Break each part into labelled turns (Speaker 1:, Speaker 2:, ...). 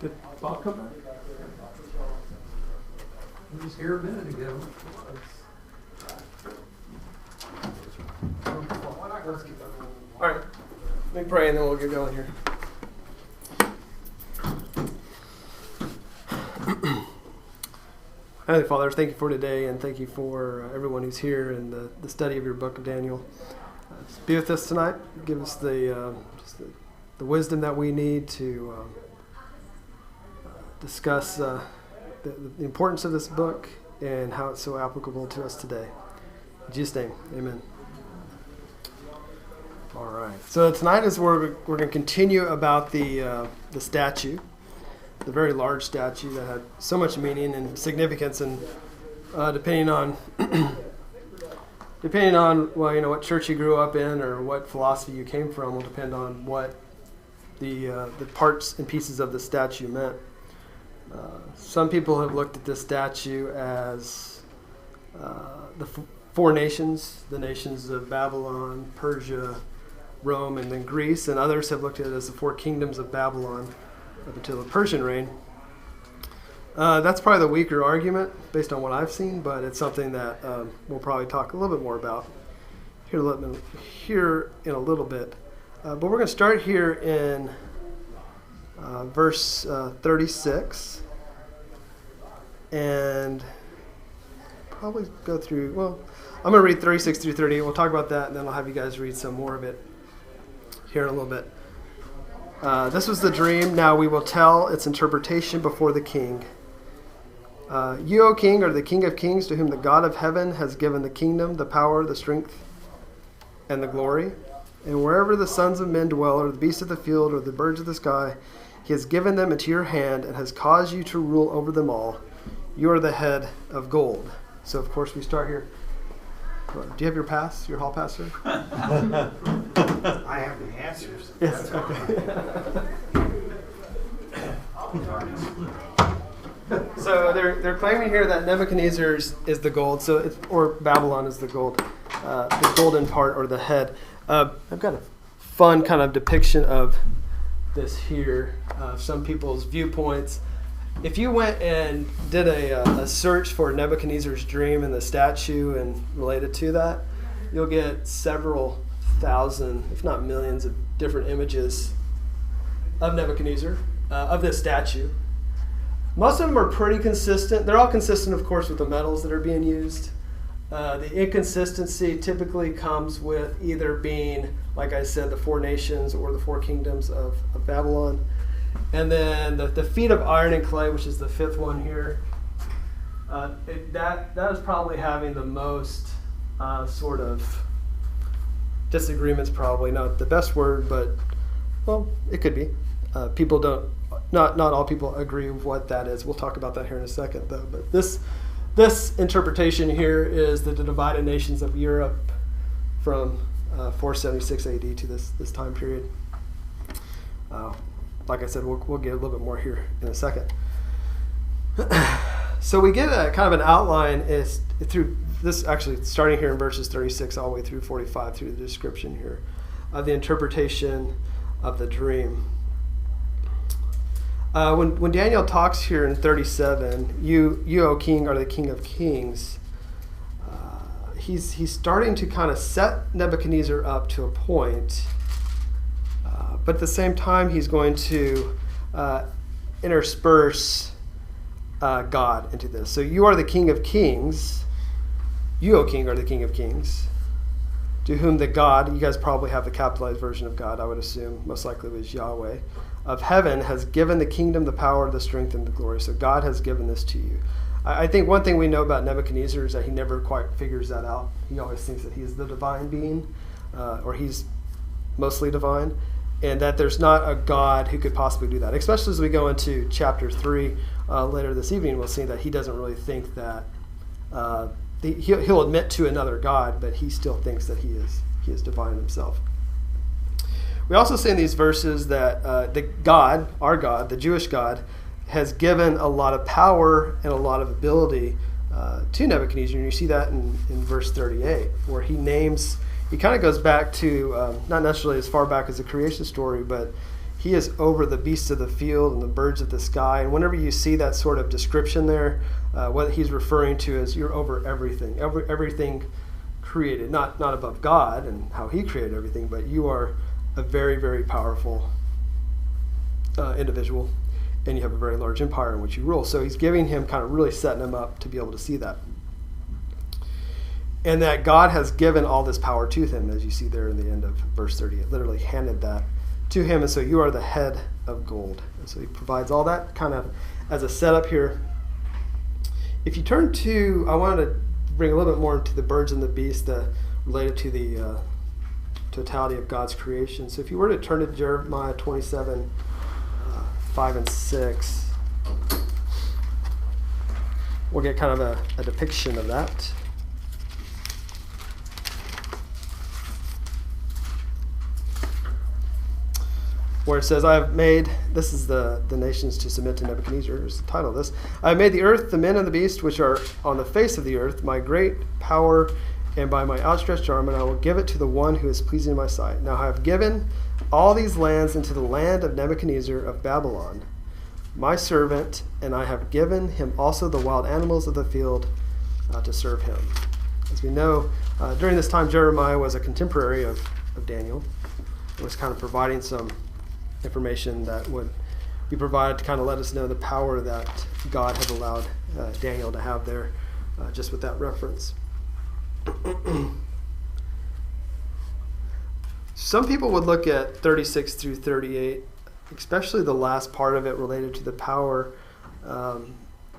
Speaker 1: Did Bob come back? He was here a minute ago. All right, let me pray and then we'll get going here. Heavenly Father, thank you for today and thank you for everyone who's here and the study of your book of Daniel. Just be with us tonight. Give us the wisdom that we need to discuss the importance of this book and how it's so applicable to us today. In Jesus' name, amen. All right. So tonight is where we're going to continue about the statue, the very large statue that had so much meaning and significance, and depending on well, what church you grew up in or what philosophy you came from will depend on what the parts and pieces of the statue meant. Some people have looked at this statue as the four nations, the nations of Babylon, Persia, Rome, and then Greece, and others have looked at it as the four kingdoms of Babylon up until the Persian reign. That's probably the weaker argument based on what I've seen, but it's something that we'll probably talk a little bit more about here in a little bit. But we're going to start here in verse 36 and probably go through, well, I'm going to read 36 through 38. We'll talk about that, and then I'll have you guys read some more of it here in a little bit. This was the dream. Now we will tell its interpretation before the king. You, O king, are the king of kings, to whom the God of heaven has given the kingdom, the power, the strength, and the glory. And wherever the sons of men dwell, or the beasts of the field, or the birds of the sky, he has given them into your hand and has caused you to rule over them all. You are the head of gold. So, of course, we start here. Do you have your pass, your hall pass, sir?
Speaker 2: I have the answers.
Speaker 1: Yes. Okay. So they're claiming here that Nebuchadnezzar is the gold, or Babylon is the gold, the golden part or the head. I've got a fun kind of depiction of this here, some people's viewpoints. If you went and did a search for Nebuchadnezzar's dream and the statue and related to that, you'll get several thousand, if not millions, of different images of Nebuchadnezzar, of this statue. Most of them are pretty consistent. They're all consistent, of course, with the metals that are being used. The inconsistency typically comes with either being, like I said, the four nations or the four kingdoms of Babylon. And then the feet of iron and clay, which is the fifth one here, that is probably having the most sort of disagreements, probably not the best word, but, well, it could be. People don't, not all people agree with what that is. We'll talk about that here in a second, though. But this interpretation here is the divided nations of Europe from 476 AD to this time period. Like I said, we'll get a little bit more here in a second. So we get a kind of an outline is through this, actually starting here in verses 36 all the way through 45 through the description here of the interpretation of the dream. When Daniel talks here in 37, you, O king, are the king of kings, he's starting to kind of set Nebuchadnezzar up to a point. But at the same time, he's going to intersperse God into this. So you are the king of kings. You, O king, are the king of kings, to whom the God, you guys probably have the capitalized version of God, I would assume, most likely it was Yahweh, of heaven has given the kingdom, the power, the strength, and the glory. So God has given this to you. I think one thing we know about Nebuchadnezzar is that he never quite figures that out. He always thinks that he's the divine being, or he's mostly divine, and that there's not a God who could possibly do that. Especially as we go into chapter 3 later this evening, we'll see that he doesn't really think that, he'll admit to another God, but he still thinks that he is divine himself. We also see in these verses that the God, our God, the Jewish God, has given a lot of power and a lot of ability to Nebuchadnezzar. And you see that in verse 38, where he names he kind of goes back to, not necessarily as far back as the creation story, but he is over the beasts of the field and the birds of the sky. And whenever you see that sort of description there, what he's referring to is you're over everything, everything created, not above God and how he created everything, but you are a very, very powerful individual, and you have a very large empire in which you rule. So he's giving him, kind of really setting him up to be able to see that. And that God has given all this power to him, as you see there in the end of verse 30. It literally handed that to him, and so you are the head of gold. And so he provides all that kind of as a setup here. If you turn to, I wanted to bring a little bit more into the birds and the beasts related to the totality of God's creation. So if you were to turn to Jeremiah 27, 5 and 6, we'll get kind of a depiction of that. Where it says, I have made, this is the nations to submit to Nebuchadnezzar, is the title of this. I have made the earth, the men and the beast, which are on the face of the earth, my great power, and by my outstretched arm, and I will give it to the one who is pleasing in my sight. Now I have given all these lands into the land of Nebuchadnezzar of Babylon, my servant, and I have given him also the wild animals of the field to serve him. As we know, during this time, Jeremiah was a contemporary of Daniel. It was kind of providing some information that would be provided to kind of let us know the power that God had allowed Daniel to have there, just with that reference. Some people would look at 36 through 38, especially the last part of it related to the power,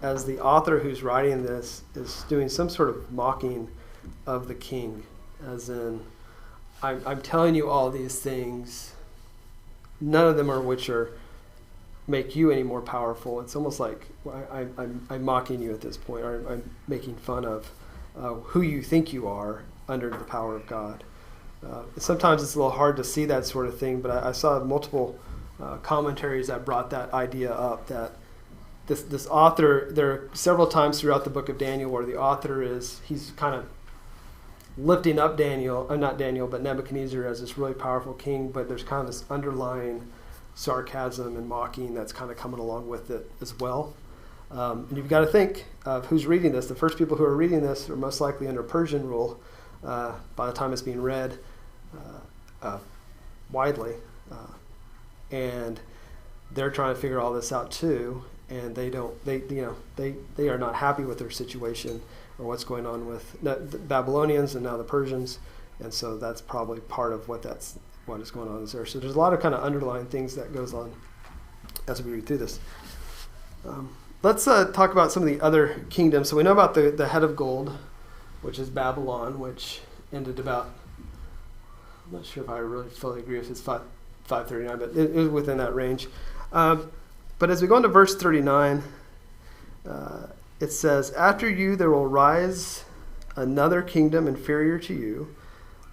Speaker 1: as the author who's writing this is doing some sort of mocking of the king, as in, I'm telling you all these things, none of them are which are make you any more powerful. It's almost like I'm mocking you at this point, or I'm making fun of who you think you are under the power of God. Sometimes it's a little hard to see that sort of thing, but I saw multiple commentaries that brought that idea up, that this author, there are several times throughout the book of Daniel where the author he's kind of lifting up Nebuchadnezzar as this really powerful king, but there's kind of this underlying sarcasm and mocking that's kind of coming along with it as well. And you've got to think of who's reading this. The first people who are reading this are most likely under Persian rule by the time it's being read widely. And they're trying to figure all this out too, and they are not happy with their situation or what's going on with the Babylonians and now the Persians, and so that's probably part of what is going on there. So there's a lot of kind of underlying things that goes on as we read through this. Let's talk about some of the other kingdoms. So we know about the head of gold, which is Babylon, which ended about, I'm not sure if I really fully agree if it's 539, but it was within that range. But as we go into verse 39, it says, after you there will rise another kingdom inferior to you,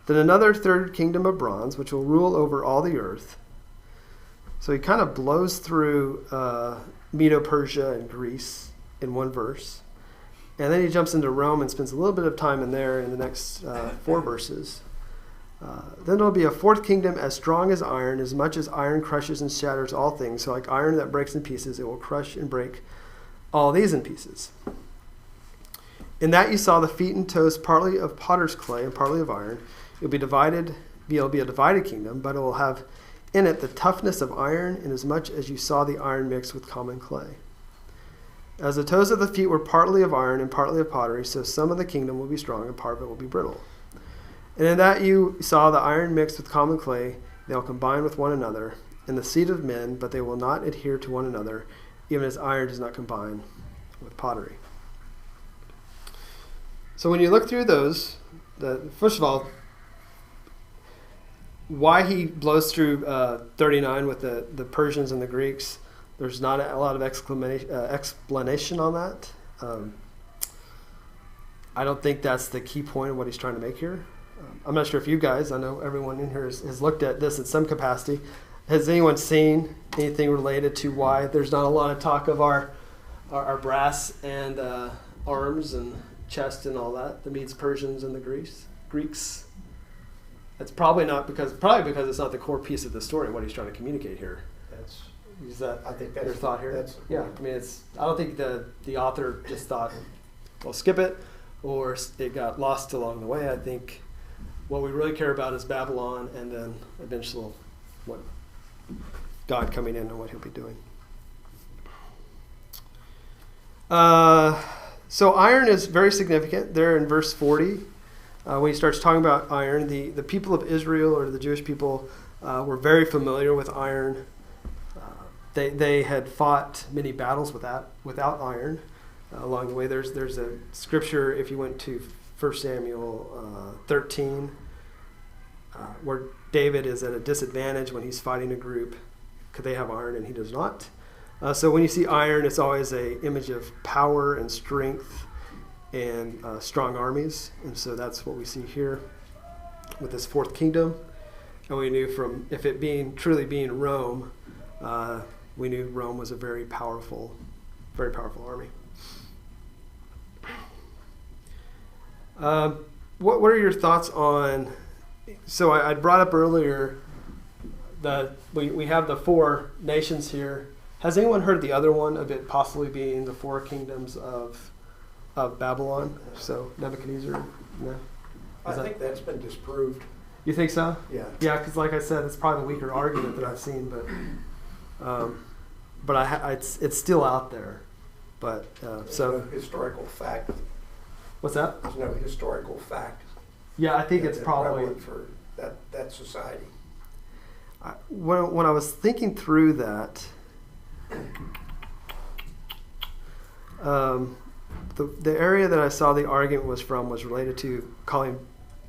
Speaker 1: then another third kingdom of bronze, which will rule over all the earth. So he kind of blows through Medo-Persia and Greece in one verse. And then he jumps into Rome and spends a little bit of time in there in the next 4 verses. Then there will be a fourth kingdom as strong as iron, as much as iron crushes and shatters all things. So like iron that breaks in pieces, it will crush and break all these in pieces. In that you saw the feet and toes partly of potter's clay and partly of iron. It will be a divided kingdom, but it will have in it the toughness of iron, inasmuch as you saw the iron mixed with common clay. As the toes of the feet were partly of iron and partly of pottery, so some of the kingdom will be strong and part of it will be brittle. And in that you saw the iron mixed with common clay, they will combine with one another, in the seed of men, but they will not adhere to one another, even as iron does not combine with pottery. So when you look through those, first of all, why he blows through 39 with the Persians and the Greeks, there's not a lot of explanation on that. I don't think that's the key point of what he's trying to make here. I'm not sure if you guys, I know everyone in here has looked at this in some capacity. Has anyone seen anything related to why there's not a lot of talk of our brass and arms and chest and all that? The Medes, Persians, and the Greeks? It's probably because it's not the core piece of the story. What he's trying to communicate here. Is that
Speaker 2: I think that's
Speaker 1: your thought here?
Speaker 2: That's,
Speaker 1: yeah. I mean, I don't think the author just thought, "Well, skip it," or it got lost along the way. I think what we really care about is Babylon, and then eventually what God coming in and what He'll be doing. So iron is very significant there in verse 40. When he starts talking about iron, the people of Israel, or the Jewish people, were very familiar with iron. They had fought many battles without iron along the way. There's a scripture, if you went to 1 Samuel 13, where David is at a disadvantage when he's fighting a group because they have iron and he does not. So when you see iron, it's always an image of power and strength and strong armies. And so that's what we see here with this fourth kingdom. And we knew if it truly being Rome, we knew Rome was a very powerful army. What are your thoughts on? So I brought up earlier that we have the four nations here. Has anyone heard the other one of it possibly being the four kingdoms of Babylon? So Nebuchadnezzar. No.
Speaker 2: I think that's been disproved.
Speaker 1: You think so?
Speaker 2: Yeah.
Speaker 1: Yeah, because like I said, it's probably the weaker argument that I've seen, but it's still out there. But so
Speaker 2: no historical fact.
Speaker 1: What's that?
Speaker 2: There's no historical fact.
Speaker 1: Yeah, I think it's probably
Speaker 2: relevant for that society.
Speaker 1: When I was thinking through that, the area that I saw the argument was from was related to calling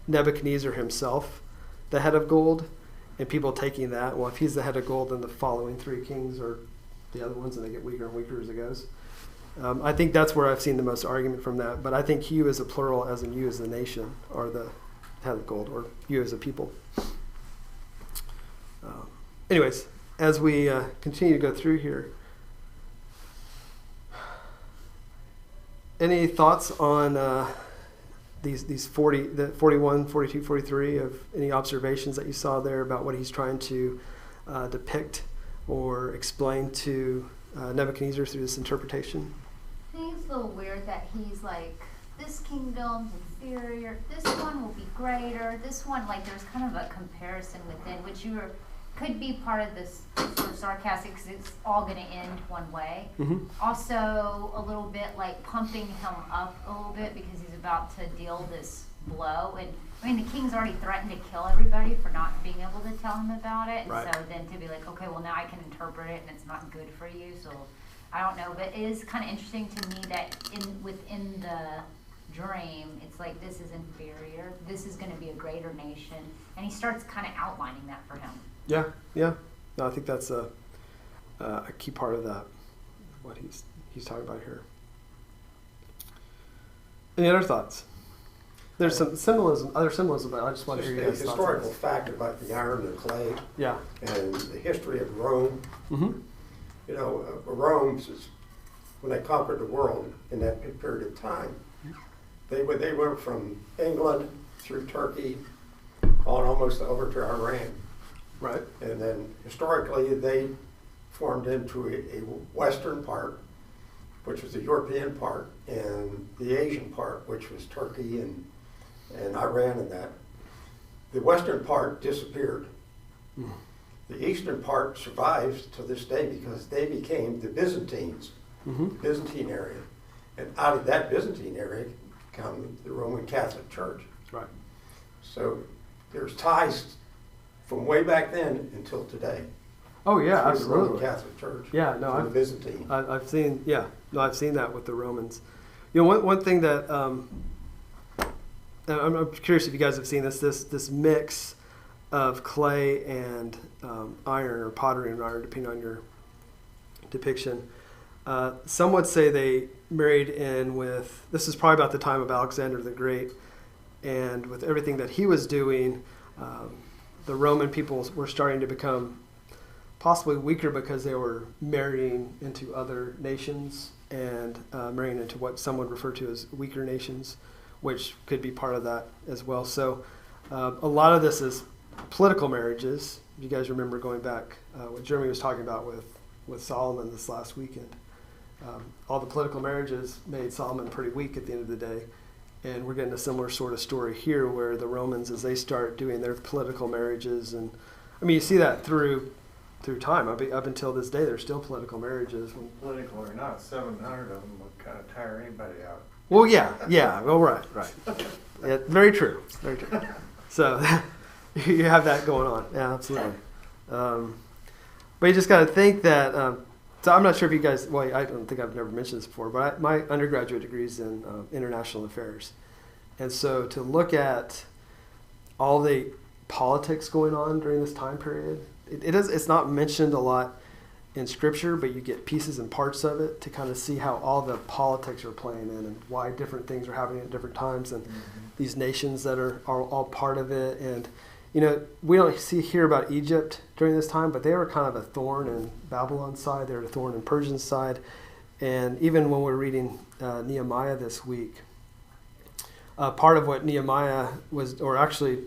Speaker 1: Nebuchadnezzar himself the head of gold, and people taking that, well, if he's the head of gold, then the following three kings are the other ones, and they get weaker and weaker as it goes. I think that's where I've seen the most argument from that, but I think you as a plural, as in you as the nation, are the head of gold, or you as a people. Anyways, as we continue to go through here, any thoughts on these 41, 42, 43 of any observations that you saw there about what he's trying to depict or explain to Nebuchadnezzar through this interpretation?
Speaker 3: I think it's a little weird that he's like, this kingdom's inferior, this one will be greater, this one, like there's kind of a comparison within, which could be part of this sort of sarcastic because it's all going to end one way.
Speaker 1: Mm-hmm.
Speaker 3: Also, a little bit like pumping him up a little bit because he's about to deal this blow. And I mean, the king's already threatened to kill everybody for not being able to tell him about it. And
Speaker 1: right.
Speaker 3: So then to be like, okay, well now I can interpret it and it's not good for you. So I don't know, but it is kind of interesting to me that within the dream, it's like this is inferior. This is going to be a greater nation, and he starts kind of outlining that for him.
Speaker 1: Yeah. No, I think that's a key part of that, what he's talking about here. Any other thoughts? There's some other symbolism, but I just want to hear you guys' thoughts.
Speaker 2: The historical fact about the iron and clay,
Speaker 1: yeah,
Speaker 2: and the history of Rome.
Speaker 1: Mm-hmm.
Speaker 2: You know, Rome, when they conquered the world in that period of time, they went from England through Turkey on almost over to Iran.
Speaker 1: Right.
Speaker 2: And then historically they formed into a western part, which was the European part, and the Asian part, which was Turkey and Iran and that. The western part disappeared. Mm. The eastern part survives to this day because they became the Byzantines, mm-hmm. the Byzantine area. And out of that Byzantine area come the Roman Catholic Church.
Speaker 1: Right.
Speaker 2: So there's ties from way back then until today.
Speaker 1: Oh yeah, absolutely.
Speaker 2: The Roman Catholic Church.
Speaker 1: Yeah, no,
Speaker 2: Byzantine.
Speaker 1: I've seen. Yeah, no, I've seen that with the Romans. You know, one thing that I'm curious if you guys have seen this mix of clay and iron, or pottery and iron, depending on your depiction. Some would say they married in with. This is probably about the time of Alexander the Great, and with everything that he was doing. The Roman people were starting to become possibly weaker because they were marrying into other nations and marrying into what some would refer to as weaker nations, which could be part of that as well. So A lot of this is political marriages. You guys remember going back what Jeremy was talking about with Solomon this last weekend. All the political marriages made Solomon pretty weak at the end of the day. And we're getting a similar sort of story here where the Romans, as they start doing their political marriages, and I mean, you see that through time. Up until this day, there's still political marriages.
Speaker 4: Political or not, 700 of them would kind of tire anybody out.
Speaker 1: Well, yeah. Well, right. Yeah, very true. So you have that going on. Yeah, absolutely. But you just got to think that. So I'm not sure if you guys. Well, I don't think I've never mentioned this before, but my undergraduate degree is in international affairs, and so to look at all the politics going on during this time period, it's not mentioned a lot in Scripture, but you get pieces and parts of it to kind of see how all the politics are playing in and why different things are happening at different times, and these nations that are all part of it. And we don't hear about Egypt during this time, but they were kind of a thorn in Babylon's side. They were a thorn in Persian's side. And even when we're reading Nehemiah this week, part of what Nehemiah was, or actually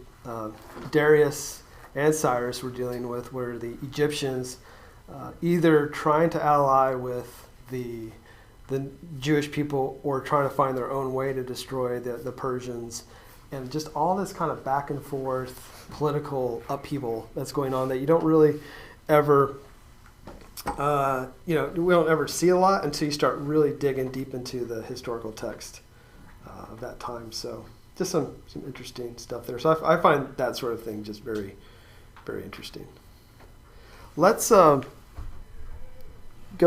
Speaker 1: Darius and Cyrus were dealing with, were the Egyptians either trying to ally with the Jewish people or trying to find their own way to destroy the Persians. And just all this kind of back and forth political upheaval that's going on that you don't really ever, we don't ever see a lot until you start really digging deep into the historical text of that time. So just some interesting stuff there. So I find that sort of thing just very, very interesting. Let's go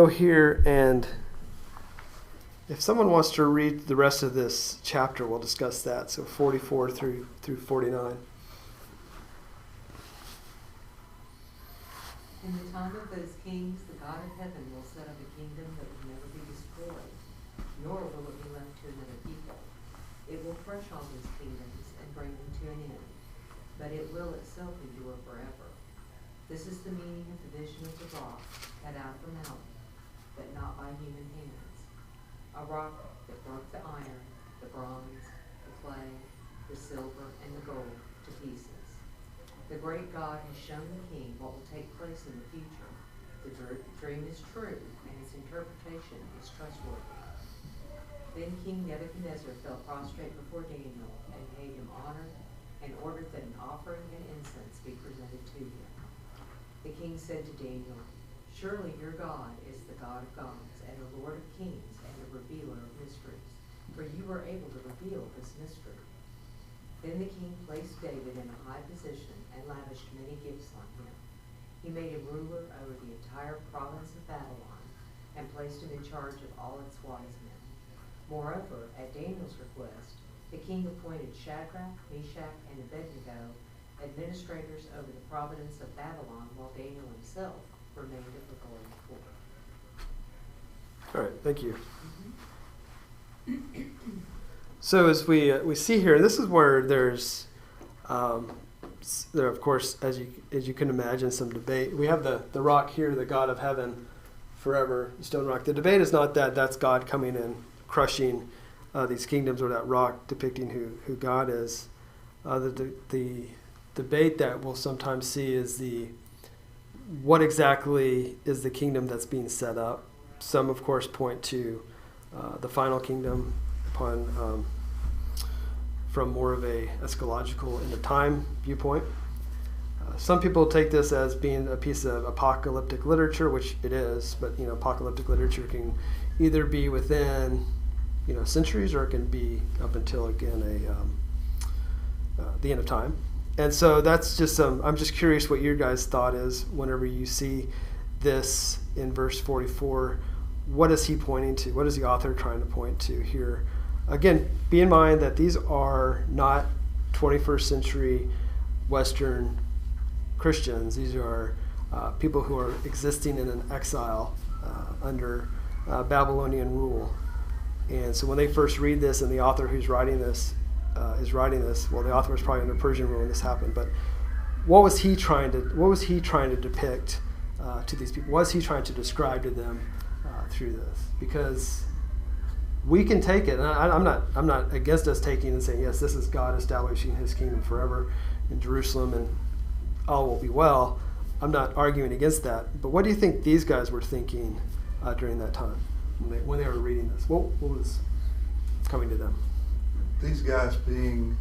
Speaker 1: here, and if someone wants to read the rest of this chapter, we'll discuss that. So 44 through 49.
Speaker 5: In the time of those kings, the God of heaven will set up a kingdom that will never be destroyed, nor will it be left to another people. It will crush all those kingdoms and bring them to an end, but it will itself endure forever. This is the meaning of the vision of the rock cut out of the mountain, but not by human hands. A rock that broke the iron, the bronze, the clay, the silver, and the gold to pieces. The great God has shown the king what will take place in the future. The dream is true, and its interpretation is trustworthy. Then King Nebuchadnezzar fell prostrate before Daniel and paid him honor and ordered that an offering and incense be presented to him. The king said to Daniel, "Surely your God is the God of gods and the Lord of kings and the revealer of mysteries, for you are able to reveal this mystery." Then the king placed David in a high position and lavished many gifts on him. He made him ruler over the entire province of Babylon and placed him in charge of all its wise men. Moreover, at Daniel's request, the king appointed Shadrach, Meshach, and Abednego administrators over the province of Babylon, while Daniel himself remained at the golden court.
Speaker 1: All right, thank you. So as we see here, this is where there's there, of course, as you can imagine, some debate. We have the rock here, the God of heaven, forever, stone rock. The debate is not that's God coming and crushing these kingdoms, or that rock depicting who God is. The debate that we'll sometimes see is what exactly is the kingdom that's being set up. Some, of course, point to the final kingdom upon from more of a eschatological in the time viewpoint. Some people take this as being a piece of apocalyptic literature, which it is, but apocalyptic literature can either be within centuries, or it can be up until again the end of time. And so that's just I'm just curious what your guys' thought is whenever you see this in verse 44. What is he pointing to? What is the author trying to point to here? Again, be in mind that these are not 21st century Western Christians. These are people who are existing in an exile under Babylonian rule. And so when they first read this, and the author who's writing this well, the author was probably under Persian rule when this happened, but what was he trying to depict to these people? What was he trying to describe to them through this? Because we can take it, and I'm not against us taking and saying, yes, this is God establishing his kingdom forever in Jerusalem and all will be well. I'm not arguing against that. But what do you think these guys were thinking during that time when they were reading this? What was coming to them?
Speaker 6: These guys being,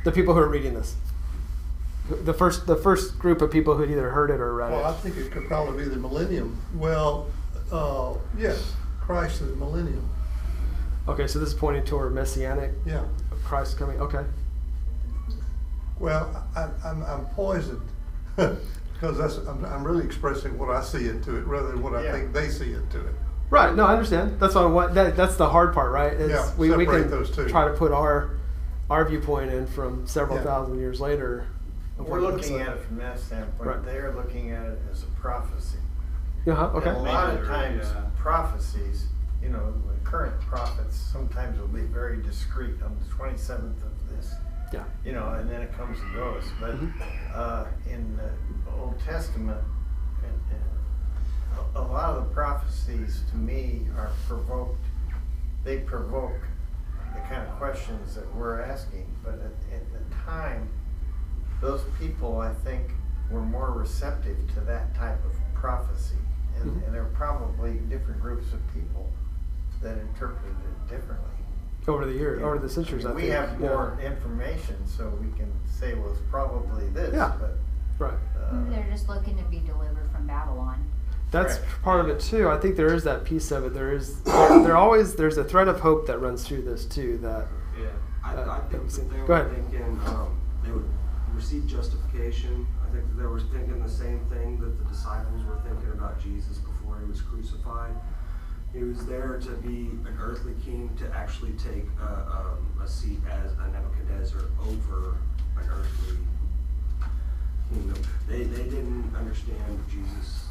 Speaker 1: The people who are reading this. The first group of people who had either heard it or read
Speaker 6: well, I
Speaker 1: it.
Speaker 6: think it could probably be the millennium. Well, yes, Christ is the millennium.
Speaker 1: Okay, so this is pointing toward messianic
Speaker 6: Yeah.
Speaker 1: Christ coming. Okay.
Speaker 6: Well, I'm poisoned because I'm really expressing what I see into it rather than what I
Speaker 4: Yeah.
Speaker 6: think they see into it.
Speaker 1: Right. No, I understand. That's why I want. That's the hard part, right? Is
Speaker 6: Yeah,
Speaker 1: we
Speaker 6: separate
Speaker 1: can
Speaker 6: those two.
Speaker 1: try to put our viewpoint in from several
Speaker 6: Yeah.
Speaker 1: thousand years later. of
Speaker 4: We're
Speaker 1: what it looks
Speaker 4: looking
Speaker 1: like.
Speaker 4: at it from that standpoint.
Speaker 1: Right.
Speaker 4: They're looking at it as a prophecy.
Speaker 1: Yeah. Okay.
Speaker 4: And a lot of
Speaker 7: Maybe
Speaker 4: times,
Speaker 7: they're, yeah.
Speaker 4: prophecies, you know, the current prophets sometimes will be very discreet on the 27th of this,
Speaker 1: Yeah.
Speaker 4: you know, and then it comes and goes. But in the Old Testament, a lot of the prophecies to me are provoked. They provoke the kind of questions that we're asking. But at the time, those people, I think, were more receptive to that type of prophecy. And there are probably different groups of people that interpreted it differently.
Speaker 1: Over the years, over the centuries, I
Speaker 4: we
Speaker 1: think.
Speaker 4: have
Speaker 1: Yeah.
Speaker 4: more information, so we can say, well, it's probably this.
Speaker 1: Yeah.
Speaker 4: But
Speaker 1: Right.
Speaker 3: They're just looking to be delivered from Babylon.
Speaker 1: That's
Speaker 4: Correct.
Speaker 1: part of it too. I think there is that piece of it. There's a thread of hope that runs through this too. That
Speaker 7: Yeah, I
Speaker 1: that
Speaker 7: think
Speaker 1: we've seen.
Speaker 7: that they
Speaker 1: Go
Speaker 7: were
Speaker 1: ahead.
Speaker 7: thinking they would receive justification. I think that they were thinking the same thing that the disciples were thinking about Jesus before he was crucified. He was there to be an earthly king, to actually take a seat as a Nebuchadnezzar over an earthly kingdom. They didn't understand Jesus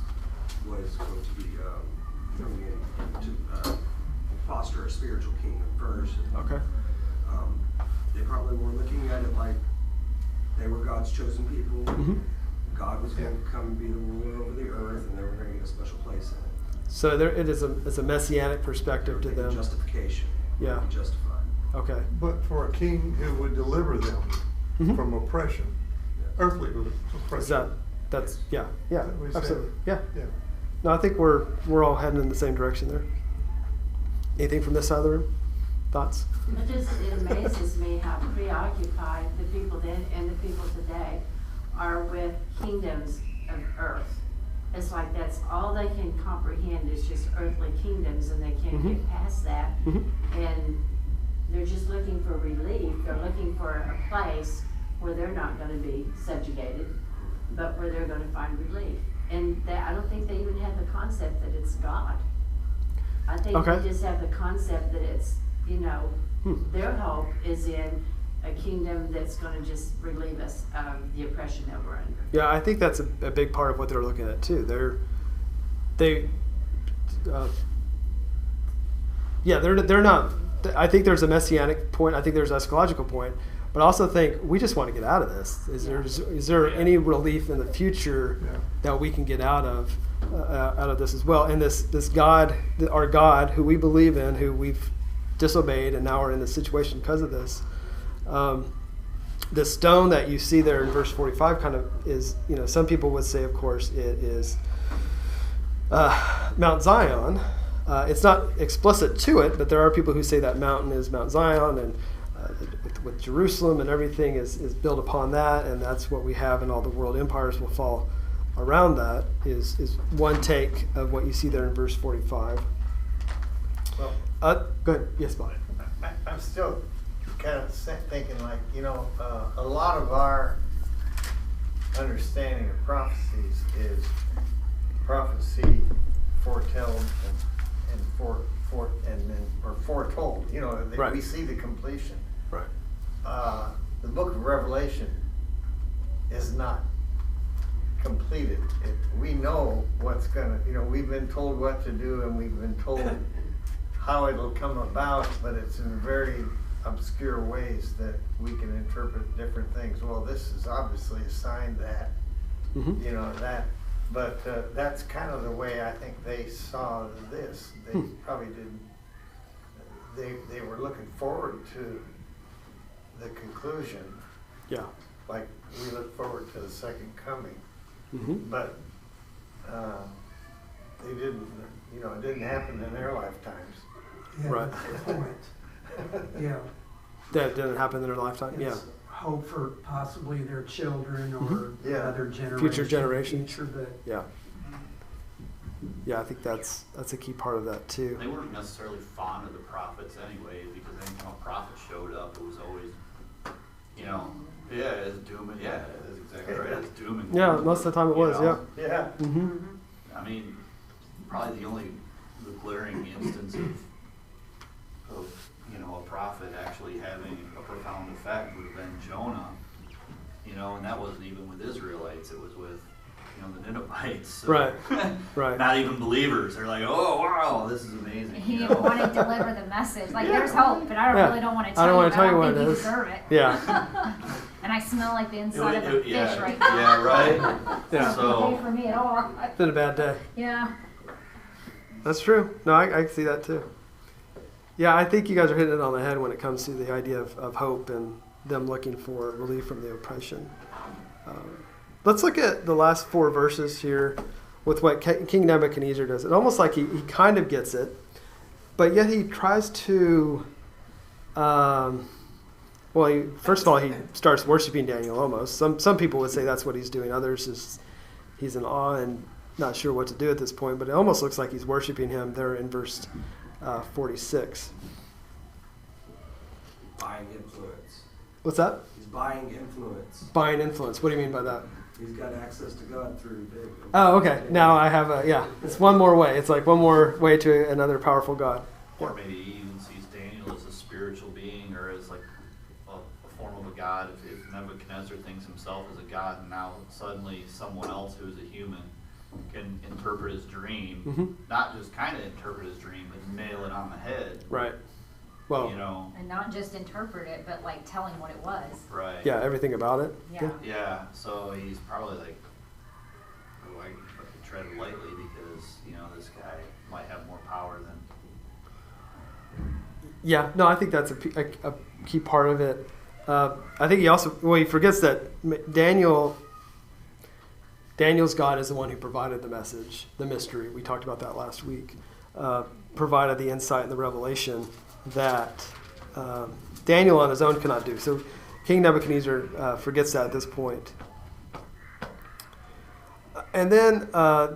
Speaker 7: was going to be coming in to foster a spiritual kingdom first.
Speaker 1: Okay.
Speaker 7: They probably were looking at it like they were God's chosen people.
Speaker 1: Mhm.
Speaker 7: God was going to come and be the ruler over the earth, and they were going to get a special place in it.
Speaker 1: So it's a messianic perspective to them.
Speaker 7: Justification.
Speaker 1: Yeah.
Speaker 7: Be justified.
Speaker 1: Okay.
Speaker 6: But for a king who would deliver them
Speaker 1: Mhm.
Speaker 6: from oppression, earthly oppression.
Speaker 1: Is that's yeah
Speaker 6: Is that what you said?
Speaker 1: absolutely yeah.
Speaker 6: Yeah.
Speaker 1: No, I think we're all heading in the same direction there. Anything from this side of the room? Thoughts?
Speaker 8: It amazes me how preoccupied the people then and the people today are with kingdoms of earth. It's like that's all they can comprehend is just earthly kingdoms, and they can't get past that.
Speaker 1: Mhm.
Speaker 8: And they're just looking for relief. They're looking for a place where they're not going to be subjugated, but where they're going to find relief. And I don't think they even have the concept that it's God. I think
Speaker 1: Okay.
Speaker 8: they just have the concept that it's, their hope is in a kingdom that's going to just relieve us of the oppression that we're under.
Speaker 1: Yeah, I think that's a big part of what they're looking at too. They're not. I think there's a messianic point. I think there's an eschatological point, but I also think we just want to get out of this. Is there any relief in the future
Speaker 6: Yeah.
Speaker 1: that we can get out of this as well? And this God, our God, who we believe in, who we've disobeyed, and now we're in this situation because of this. The stone that you see there in verse 45 kind of is, some people would say, of course, it is Mount Zion. It's not explicit to it, but there are people who say that mountain is Mount Zion, and with Jerusalem and everything is built upon that, and that's what we have, and all the world empires will fall around that, is one take of what you see there in verse 45.
Speaker 4: Well,
Speaker 1: Go ahead. Yes, Bob.
Speaker 4: I'm still kind of thinking like, a lot of our understanding of prophecies is prophecy foretold or foretold.
Speaker 1: Right.
Speaker 4: We see the completion.
Speaker 1: Right.
Speaker 4: The book of Revelation is not completed. We know what's we've been told what to do, and we've been told how it'll come about, but it's in very obscure ways that we can interpret different things. Well, this is obviously a sign that, that, but that's kind of the way I think they saw this. They probably didn't they were looking forward to the conclusion,
Speaker 1: Yeah.
Speaker 4: like we look forward to the second coming.
Speaker 1: Hmm.
Speaker 4: But they didn't, it didn't happen in their lifetimes.
Speaker 9: Yeah,
Speaker 1: Right.
Speaker 9: that's the point. Yeah.
Speaker 1: That didn't happen in their lifetime. Yeah.
Speaker 9: It's hope for possibly their children or
Speaker 1: Mhm.
Speaker 4: Yeah.
Speaker 9: other generations.
Speaker 1: Future generations.
Speaker 9: Future, but
Speaker 1: Yeah. Yeah, I think that's a key part of that too.
Speaker 10: They weren't necessarily fond of the prophets anyway, because anytime a prophet showed up, it was always, it's doom and, that's exactly right, it's doom and
Speaker 1: Yeah,
Speaker 10: gloom,
Speaker 1: most of the time it was.
Speaker 10: you know?
Speaker 1: Yeah.
Speaker 4: Yeah.
Speaker 1: Hmm.
Speaker 10: I mean, probably the glaring instance of a prophet actually having a profound effect would have been Jonah, and that wasn't even with Israelites, it was with, the Ninevites. So
Speaker 1: Right. Right.
Speaker 10: Not even believers. They're like, oh, wow, this is amazing.
Speaker 3: He didn't want to deliver the message. Like, there's hope, but I
Speaker 1: Yeah.
Speaker 3: really don't want to
Speaker 1: I
Speaker 3: tell
Speaker 1: don't
Speaker 3: you.
Speaker 1: wanna tell you what
Speaker 3: think
Speaker 1: it
Speaker 3: you
Speaker 1: is.
Speaker 3: deserve it.
Speaker 1: Yeah.
Speaker 3: And I smell like the inside of a fish
Speaker 10: yeah,
Speaker 3: right now.
Speaker 10: yeah, right.
Speaker 1: Yeah.
Speaker 3: It's not
Speaker 10: So-
Speaker 3: okay for me at all.
Speaker 1: It's been a bad day.
Speaker 3: Yeah.
Speaker 1: That's true. No, I can see that too. Yeah, I think you guys are hitting it on the head when it comes to the idea of hope and them looking for relief from the oppression. Let's look at the last 4 verses here with what King Nebuchadnezzar does. It's almost like he kind of gets it, but yet he tries to, first of all, he starts worshiping Daniel almost. Some people would say that's what he's doing. Others is he's in awe and not sure what to do at this point, but it almost looks like he's worshiping him there in verse 46.
Speaker 7: Buying influence.
Speaker 1: What's that?
Speaker 7: He's buying influence.
Speaker 1: Buying influence. What do you mean by that?
Speaker 7: He's got access to God through big.
Speaker 1: Oh, okay. Now I have it's one more way. It's like one more way to another powerful God.
Speaker 10: Or maybe he even sees Daniel as a spiritual being or as like a form of a god. If Nebuchadnezzar thinks himself as a god, and now suddenly someone else who's a human can interpret his dream,
Speaker 1: Mhm.
Speaker 10: not just kind of interpret his dream, but nail it on the head.
Speaker 1: Right. Well,
Speaker 3: And not just interpret it, but like tell him what it was.
Speaker 10: Right.
Speaker 1: yeah, everything about it.
Speaker 3: Yeah.
Speaker 10: Yeah, so he's probably like, oh, I could tread lightly because, this guy might have more power than.
Speaker 1: Yeah, no, I think that's a key part of it. I think he forgets that Daniel's God is the one who provided the message, the mystery. We talked about that last week. Provided the insight and the revelation that Daniel on his own cannot do. So King Nebuchadnezzar forgets that at this point. And then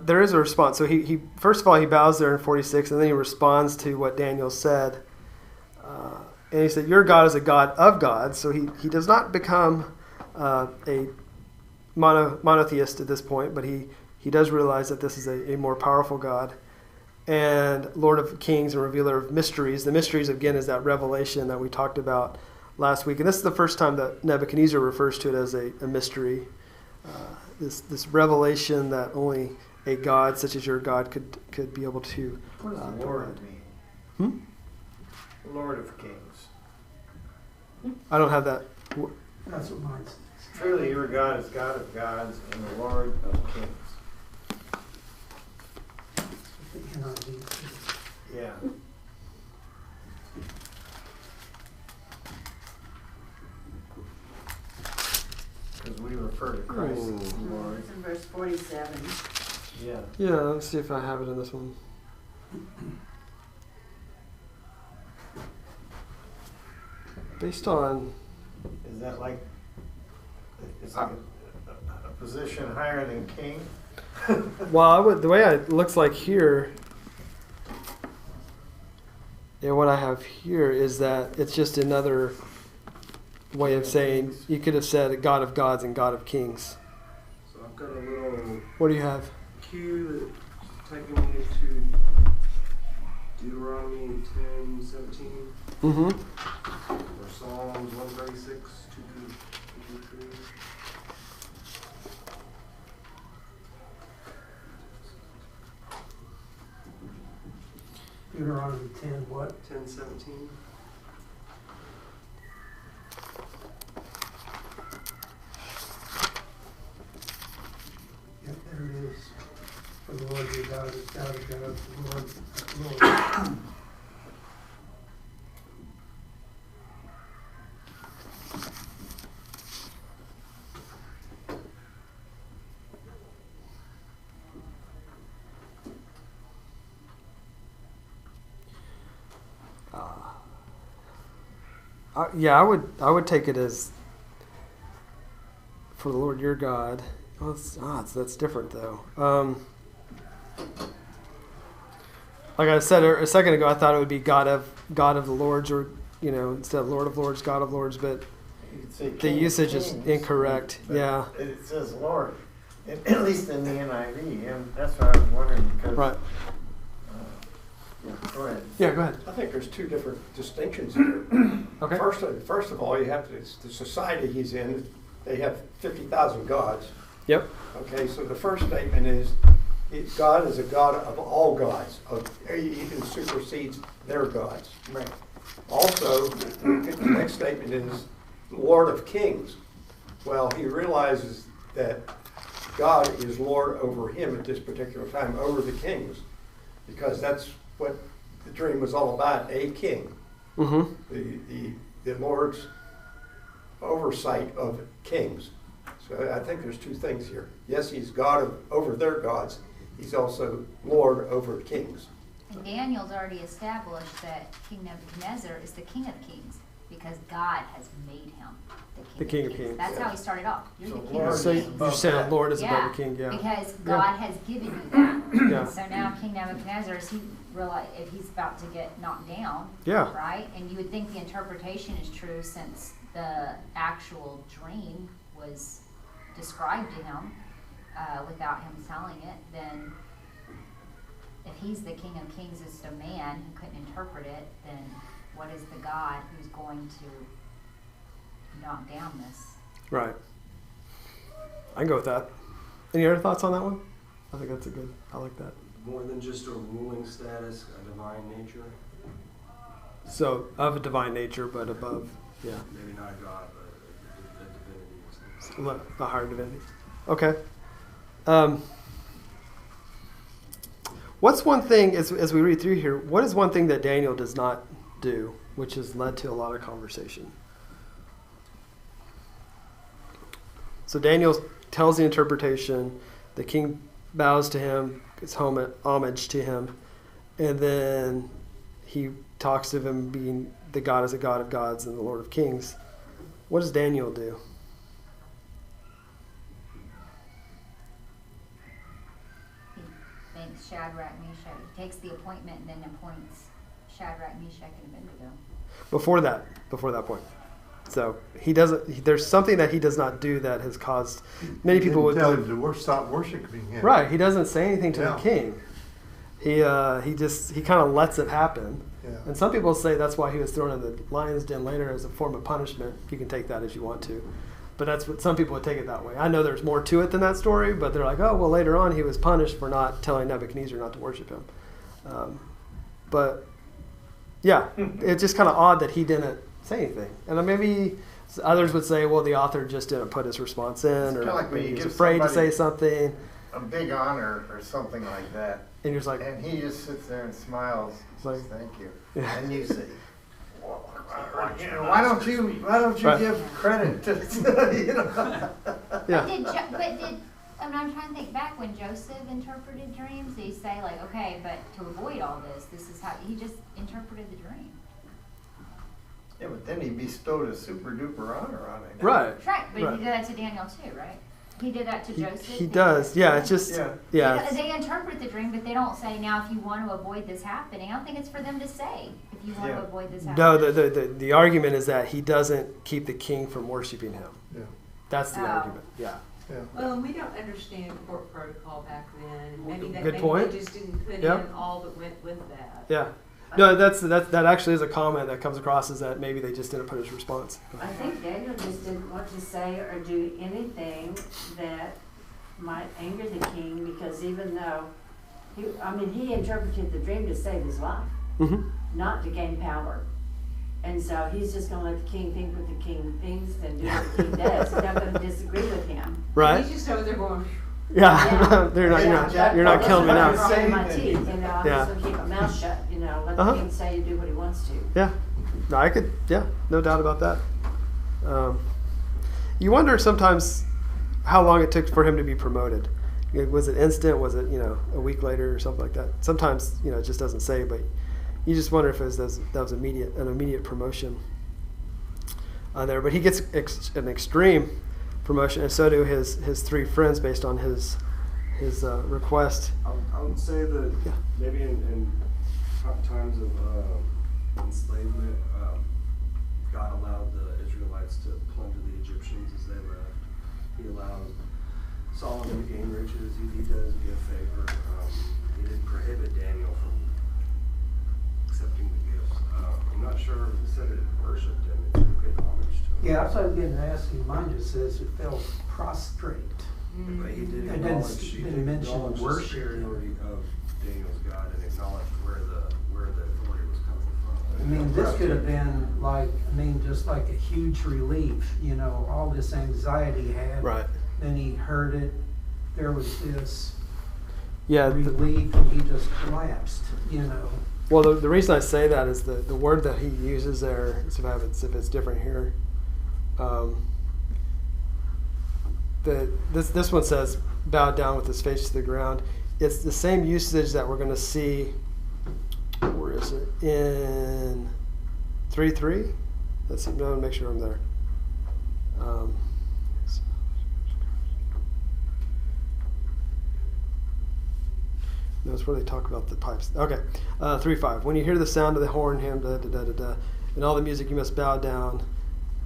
Speaker 1: there is a response. So he first of all, he bows there in 46, and then he responds to what Daniel said. And he said, your God is a God of gods. So he does not become a monotheist at this point, but he does realize that this is a more powerful God and Lord of kings and revealer of mysteries. The mysteries, again, is that revelation that we talked about last week. And this is the first time that Nebuchadnezzar refers to it as a mystery. This revelation that only a God such as your God could be able to
Speaker 4: What does
Speaker 1: provide.
Speaker 4: Lord mean?
Speaker 1: Hmm?
Speaker 4: Lord of kings.
Speaker 1: I don't have that.
Speaker 9: that's what mine says.
Speaker 4: Truly your God is God of gods and the Lord of kings.
Speaker 9: The NIV says.
Speaker 4: Yeah. Because we refer to Christ as Lord.
Speaker 8: It's in verse 47.
Speaker 4: Yeah.
Speaker 1: Yeah, let's see if I have it in this one. Based on,
Speaker 4: Is that like, it's like a position higher than king?
Speaker 1: well, the way it looks like here, what I have here is that it's just another way of saying, you could have said God of gods and God of kings.
Speaker 7: So I've got a little
Speaker 1: What do you have?
Speaker 7: cue that's taking me to Deuteronomy 10:17
Speaker 1: Mm-hmm.
Speaker 7: or Psalms 136, 2 through 3.
Speaker 9: Deuteronomy 10, what?
Speaker 7: 10:17.
Speaker 9: Yep, there it is. For the Lord your God is God of gods, the Lord of lords.
Speaker 1: Yeah, I would take it as for the Lord your God. Oh, that's different though. Like I said a second ago, I thought it would be God of the Lords, or instead of Lord of Lords, God of Lords, but
Speaker 4: You could say
Speaker 1: the
Speaker 4: King of
Speaker 1: usage is
Speaker 4: Kings,
Speaker 1: incorrect.
Speaker 4: but
Speaker 1: Yeah.
Speaker 4: It says Lord, at least in the NIV, and that's what I was wondering because.
Speaker 1: Right.
Speaker 4: Go ahead.
Speaker 1: Yeah. Go ahead.
Speaker 2: I think there's two different distinctions here.
Speaker 1: Okay.
Speaker 2: First of all, you have to, it's the society he's in, they have 50,000 gods.
Speaker 1: Yep.
Speaker 2: Okay, so the first statement is, God is a God of all gods. He even supersedes their gods.
Speaker 4: Right.
Speaker 2: Also, the next statement is Lord of Kings. Well, he realizes that God is Lord over him at this particular time, over the kings, because that's what the dream was all about, a king.
Speaker 1: Mm-hmm.
Speaker 2: The Lord's oversight of kings. So I think there's two things here. Yes, he's God over their gods. He's also Lord over kings.
Speaker 3: And Daniel's already established that King Nebuchadnezzar is the King of Kings because God has made him
Speaker 1: The King of Kings,
Speaker 3: That's
Speaker 2: yeah.
Speaker 3: how he started off. You're
Speaker 4: So
Speaker 3: the King
Speaker 4: Lord
Speaker 3: of
Speaker 1: So
Speaker 3: Kings.
Speaker 1: you're saying Lord is above the king, yeah.
Speaker 3: Because God has given you that.
Speaker 1: Yeah.
Speaker 3: So now King Nebuchadnezzar, is he realize if he's about to get knocked down,
Speaker 1: Yeah.
Speaker 3: right? And you would think the interpretation is true since the actual dream was described to him without him telling it. Then, if he's the King of Kings as a man who couldn't interpret it, then what is the God who's going to knock down this?
Speaker 1: Right. I can go with that. Any other thoughts on that one? I think that's I like that.
Speaker 7: More than just a ruling status, a divine nature.
Speaker 1: So, of a divine nature, but above, yeah,
Speaker 7: Maybe not a god, but a divinity or something.
Speaker 1: a higher divinity. Okay. What's one thing, as we read through here, what is one thing that Daniel does not do, which has led to a lot of conversation? So Daniel tells the interpretation, the king bows to him, gives homage to him, and then he talks of him being the God is a God of gods and the Lord of kings. What does Daniel do?
Speaker 3: He thanks Shadrach, Meshach. He takes the appointment and then appoints Shadrach, Meshach, and Abednego.
Speaker 1: Before that point. So he doesn't. There's something that he does not do that has caused many people would
Speaker 6: tell him to stop worshiping him.
Speaker 1: Right. He doesn't say anything to the
Speaker 6: Yeah.
Speaker 1: king. He kind of lets it happen.
Speaker 6: Yeah.
Speaker 1: And some people say that's why he was thrown in the lion's den later as a form of punishment. You can take that as you want to, but that's what some people would take it that way. I know there's more to it than that story, but they're like, oh well, later on he was punished for not telling Nebuchadnezzar not to worship him. But yeah, it's just kind of odd that he didn't say anything. And then maybe others would say, well, the author just didn't put his response in, or
Speaker 4: kinda like when
Speaker 1: maybe
Speaker 4: you
Speaker 1: he was
Speaker 4: give
Speaker 1: afraid to say
Speaker 4: somebody-
Speaker 1: something.
Speaker 4: A big honor or something like that.
Speaker 1: And you're just like,
Speaker 4: And he just sits there and smiles.
Speaker 1: Like-
Speaker 4: Says, thank you.
Speaker 1: Yeah.
Speaker 4: And you say, why don't you
Speaker 1: Right.
Speaker 4: give credit to
Speaker 1: yeah.
Speaker 3: I'm trying to think back when Joseph interpreted dreams. Did he say like, okay, but to avoid all this is how he just interpreted the dream.
Speaker 4: Yeah, but then he bestowed a super duper honor on it.
Speaker 1: Right.
Speaker 3: Right, but
Speaker 1: Right.
Speaker 3: he did that to Daniel too, right? He did that to Joseph.
Speaker 1: He does. Yeah. It's just
Speaker 4: Yeah.
Speaker 3: They interpret the dream, but they don't say, now if you want to avoid this happening. I don't think it's for them to say, if you want
Speaker 4: Yeah.
Speaker 3: to avoid this
Speaker 1: No,
Speaker 3: happening.
Speaker 1: the argument is that he doesn't keep the king from worshiping him.
Speaker 6: Yeah.
Speaker 1: That's the
Speaker 3: Oh.
Speaker 1: argument. Yeah.
Speaker 6: Yeah.
Speaker 5: Well, and we don't understand court protocol back then, and maybe
Speaker 1: Good
Speaker 5: maybe
Speaker 1: point.
Speaker 5: they just didn't put
Speaker 1: Yeah.
Speaker 5: in all that went with that.
Speaker 1: Yeah. No, that actually is a comment that comes across as that maybe they just didn't put his response.
Speaker 8: I think Daniel just didn't want to say or do anything that might anger the king, because even though he interpreted the dream to save his life,
Speaker 1: Mm-hmm.
Speaker 8: not to gain power. And so he's just going to let the king think what the king thinks and do what the king does. He's not going to disagree with him.
Speaker 1: Right.
Speaker 5: He's just over there going,
Speaker 1: Yeah. You're not.
Speaker 8: Yeah.
Speaker 1: You're not killing me
Speaker 8: That's
Speaker 1: now.
Speaker 8: why I'm my teeth, I'm
Speaker 1: Yeah.
Speaker 8: just going to keep my mouth shut, let the
Speaker 1: Uh-huh.
Speaker 8: king say and do what he wants to.
Speaker 1: Yeah. No, I could. Yeah. No doubt about that. You wonder sometimes how long it took for him to be promoted. Was it instant? Was it a week later or something like that? Sometimes it just doesn't say, but you just wonder if that was an immediate promotion. there. But he gets an extreme promotion, and so do his three friends based on his request.
Speaker 7: I would say that
Speaker 1: Yeah.
Speaker 7: maybe in times of enslavement, God allowed the Israelites to plunder the Egyptians as they left. He allowed Solomon to gain riches. He does give favor. He didn't prohibit Daniel from accepting the gifts. I'm not sure if it said it worshipped him. It did pay homage to him.
Speaker 9: Yeah, that's what I was getting to ask you. Mine just says it fell prostrate.
Speaker 7: But he did
Speaker 9: It
Speaker 7: acknowledge,
Speaker 9: didn't mention
Speaker 7: the
Speaker 9: worship.
Speaker 7: superiority of Daniel's God and acknowledged where the authority was coming
Speaker 9: I
Speaker 7: from.
Speaker 9: mean, this could have been like, just like a huge relief, all this anxiety he had.
Speaker 1: Right.
Speaker 9: Then he heard it, there was this
Speaker 1: Yeah.
Speaker 9: relief, and he just collapsed,
Speaker 1: Well, the reason I say that is the word that he uses there, if it's different here. This one says bowed down with his face to the ground. It's the same usage that we're going to see. Where is it? In 3:3. Let's see. No, make sure I'm there. No, it's where they talk about the pipes. Okay, 3:5. When you hear the sound of the horn, hymn, da da da da da, and all the music, you must bow down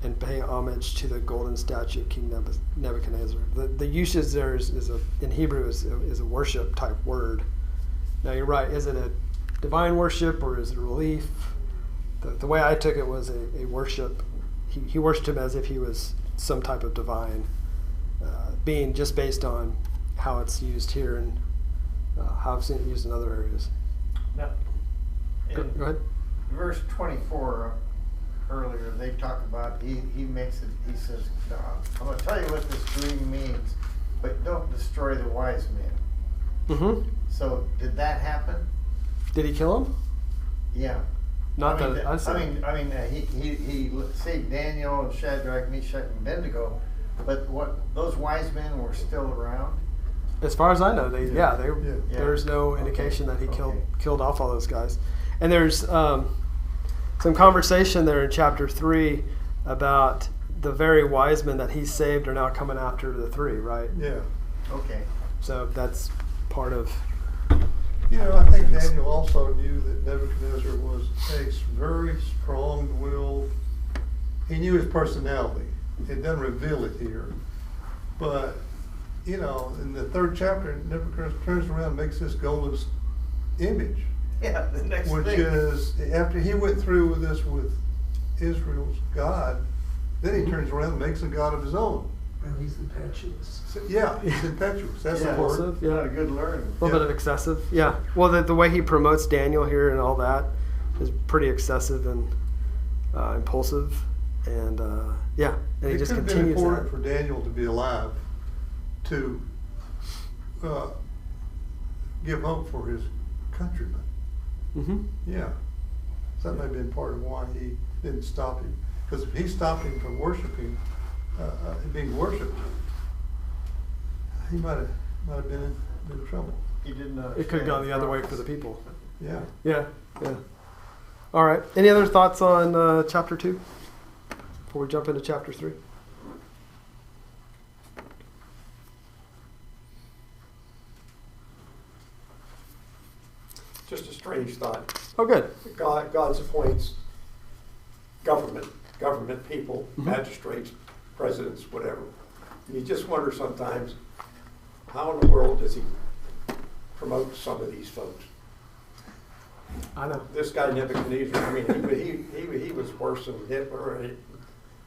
Speaker 1: and pay homage to the golden statue of King Nebuchadnezzar. The usage there in Hebrew is a worship type word. Now you're right. Is it a divine worship or is it a relief? The way I took it was a worship. He worshipped him as if he was some type of divine being, just based on how it's used here and how I've seen it used in other areas.
Speaker 4: Now,
Speaker 1: Go ahead.
Speaker 4: verse 24 earlier, they talk about, he makes it, he says, I'm going to tell you what this dream means, but don't destroy the wise men.
Speaker 1: Mm-hmm.
Speaker 4: So did that happen?
Speaker 1: Did he kill him?
Speaker 4: Yeah.
Speaker 1: Not
Speaker 4: I mean,
Speaker 1: that I'd say.
Speaker 4: he saved Daniel and Shadrach, Meshach, and Abednego, but those wise men were still around?
Speaker 1: As far as I know,
Speaker 6: Yeah.
Speaker 1: there's no indication that he
Speaker 4: Okay.
Speaker 1: killed off all those guys. And there's some conversation there in chapter 3 about the very wise men that he saved are now coming after the three, right?
Speaker 6: Yeah.
Speaker 4: Okay.
Speaker 1: So that's part of.
Speaker 6: I think Daniel also knew that Nebuchadnezzar was a very strong-willed. He knew his personality. It doesn't reveal it here, but in the 3rd chapter, Nebuchadnezzar turns around and makes this golden image,
Speaker 4: Yeah, the next
Speaker 6: which
Speaker 4: thing.
Speaker 6: is after he went through with this with Israel's God, then he turns around and makes a god of his own.
Speaker 9: Well, he's impetuous.
Speaker 6: So, yeah, he's impetuous. That's
Speaker 4: Yeah.
Speaker 6: the word.
Speaker 1: Impulsive,
Speaker 4: Not
Speaker 1: yeah.
Speaker 4: a good learning.
Speaker 1: A little bit of excessive, yeah. Well, the way he promotes Daniel here and all that is pretty excessive and impulsive, and yeah, and he
Speaker 6: It
Speaker 1: just
Speaker 6: could have been
Speaker 1: continues
Speaker 6: important
Speaker 1: that.
Speaker 6: for Daniel to be alive to give hope for his countrymen.
Speaker 1: Mm-hmm.
Speaker 6: Yeah, so that may have been part of why he didn't stop him. Because if he stopped him from worshiping, being worshipped, he might have been in trouble.
Speaker 4: He didn't
Speaker 1: It could have gone the other way for the people.
Speaker 6: Yeah.
Speaker 1: Yeah, yeah. All right. Any other thoughts on chapter 2 before we jump into chapter 3?
Speaker 2: Just a strange thought.
Speaker 1: Oh, good.
Speaker 2: God appoints government people,
Speaker 1: Mhm.
Speaker 2: magistrates, presidents, whatever. And you just wonder sometimes, how in the world does he promote some of these folks?
Speaker 1: I know.
Speaker 2: This guy Nebuchadnezzar, I mean, he was worse than Hitler, and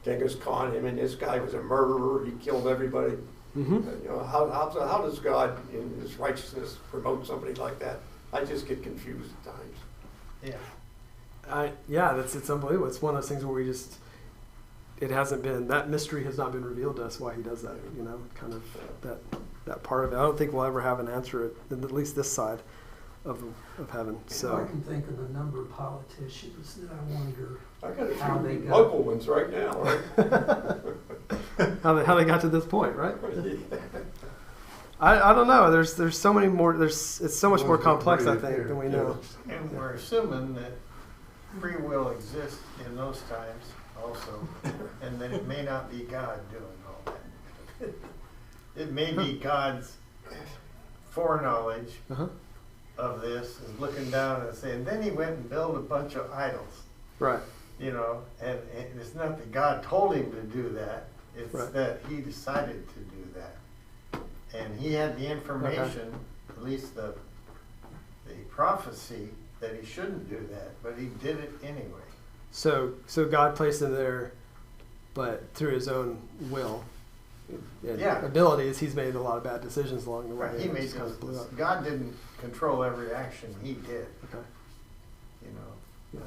Speaker 2: Genghis Khan. I mean, this guy was a murderer. He killed everybody.
Speaker 1: Mm-hmm.
Speaker 2: How does God, in His righteousness, promote somebody like that? I just get confused at times.
Speaker 4: Yeah.
Speaker 1: It's unbelievable. It's one of those things where it hasn't been, that mystery has not been revealed to us why he does that, kind of that part of it. I don't think we'll ever have an answer at least this side of heaven.
Speaker 9: I
Speaker 1: So
Speaker 9: can think of a number of politicians that I wonder
Speaker 2: I got
Speaker 9: how
Speaker 2: a
Speaker 9: they
Speaker 2: few
Speaker 9: got.
Speaker 2: local ones right now, right?
Speaker 1: how they got to this point, right? I don't know. There's so many more. It's so much more complex, I think, than we know.
Speaker 4: And we're assuming that free will exists in those times also, and that it may not be God doing all that. It may be God's foreknowledge
Speaker 1: Uh-huh.
Speaker 4: of this, is looking down and saying, then he went and built a bunch of idols,
Speaker 1: Right.
Speaker 4: you know, and it's not that God told him to do that, it's
Speaker 1: Right.
Speaker 4: that he decided to do that. And he had the information, at least the prophecy, that he shouldn't do that, but he did it anyway.
Speaker 1: So God placed him there, but through his own will and
Speaker 4: Yeah.
Speaker 1: abilities, he's made a lot of bad decisions along the way.
Speaker 4: Right, he
Speaker 1: and
Speaker 4: made
Speaker 1: just kind of blew
Speaker 4: those,
Speaker 1: up.
Speaker 4: God didn't control every action he did,
Speaker 1: Okay.
Speaker 4: you know.
Speaker 1: Yeah.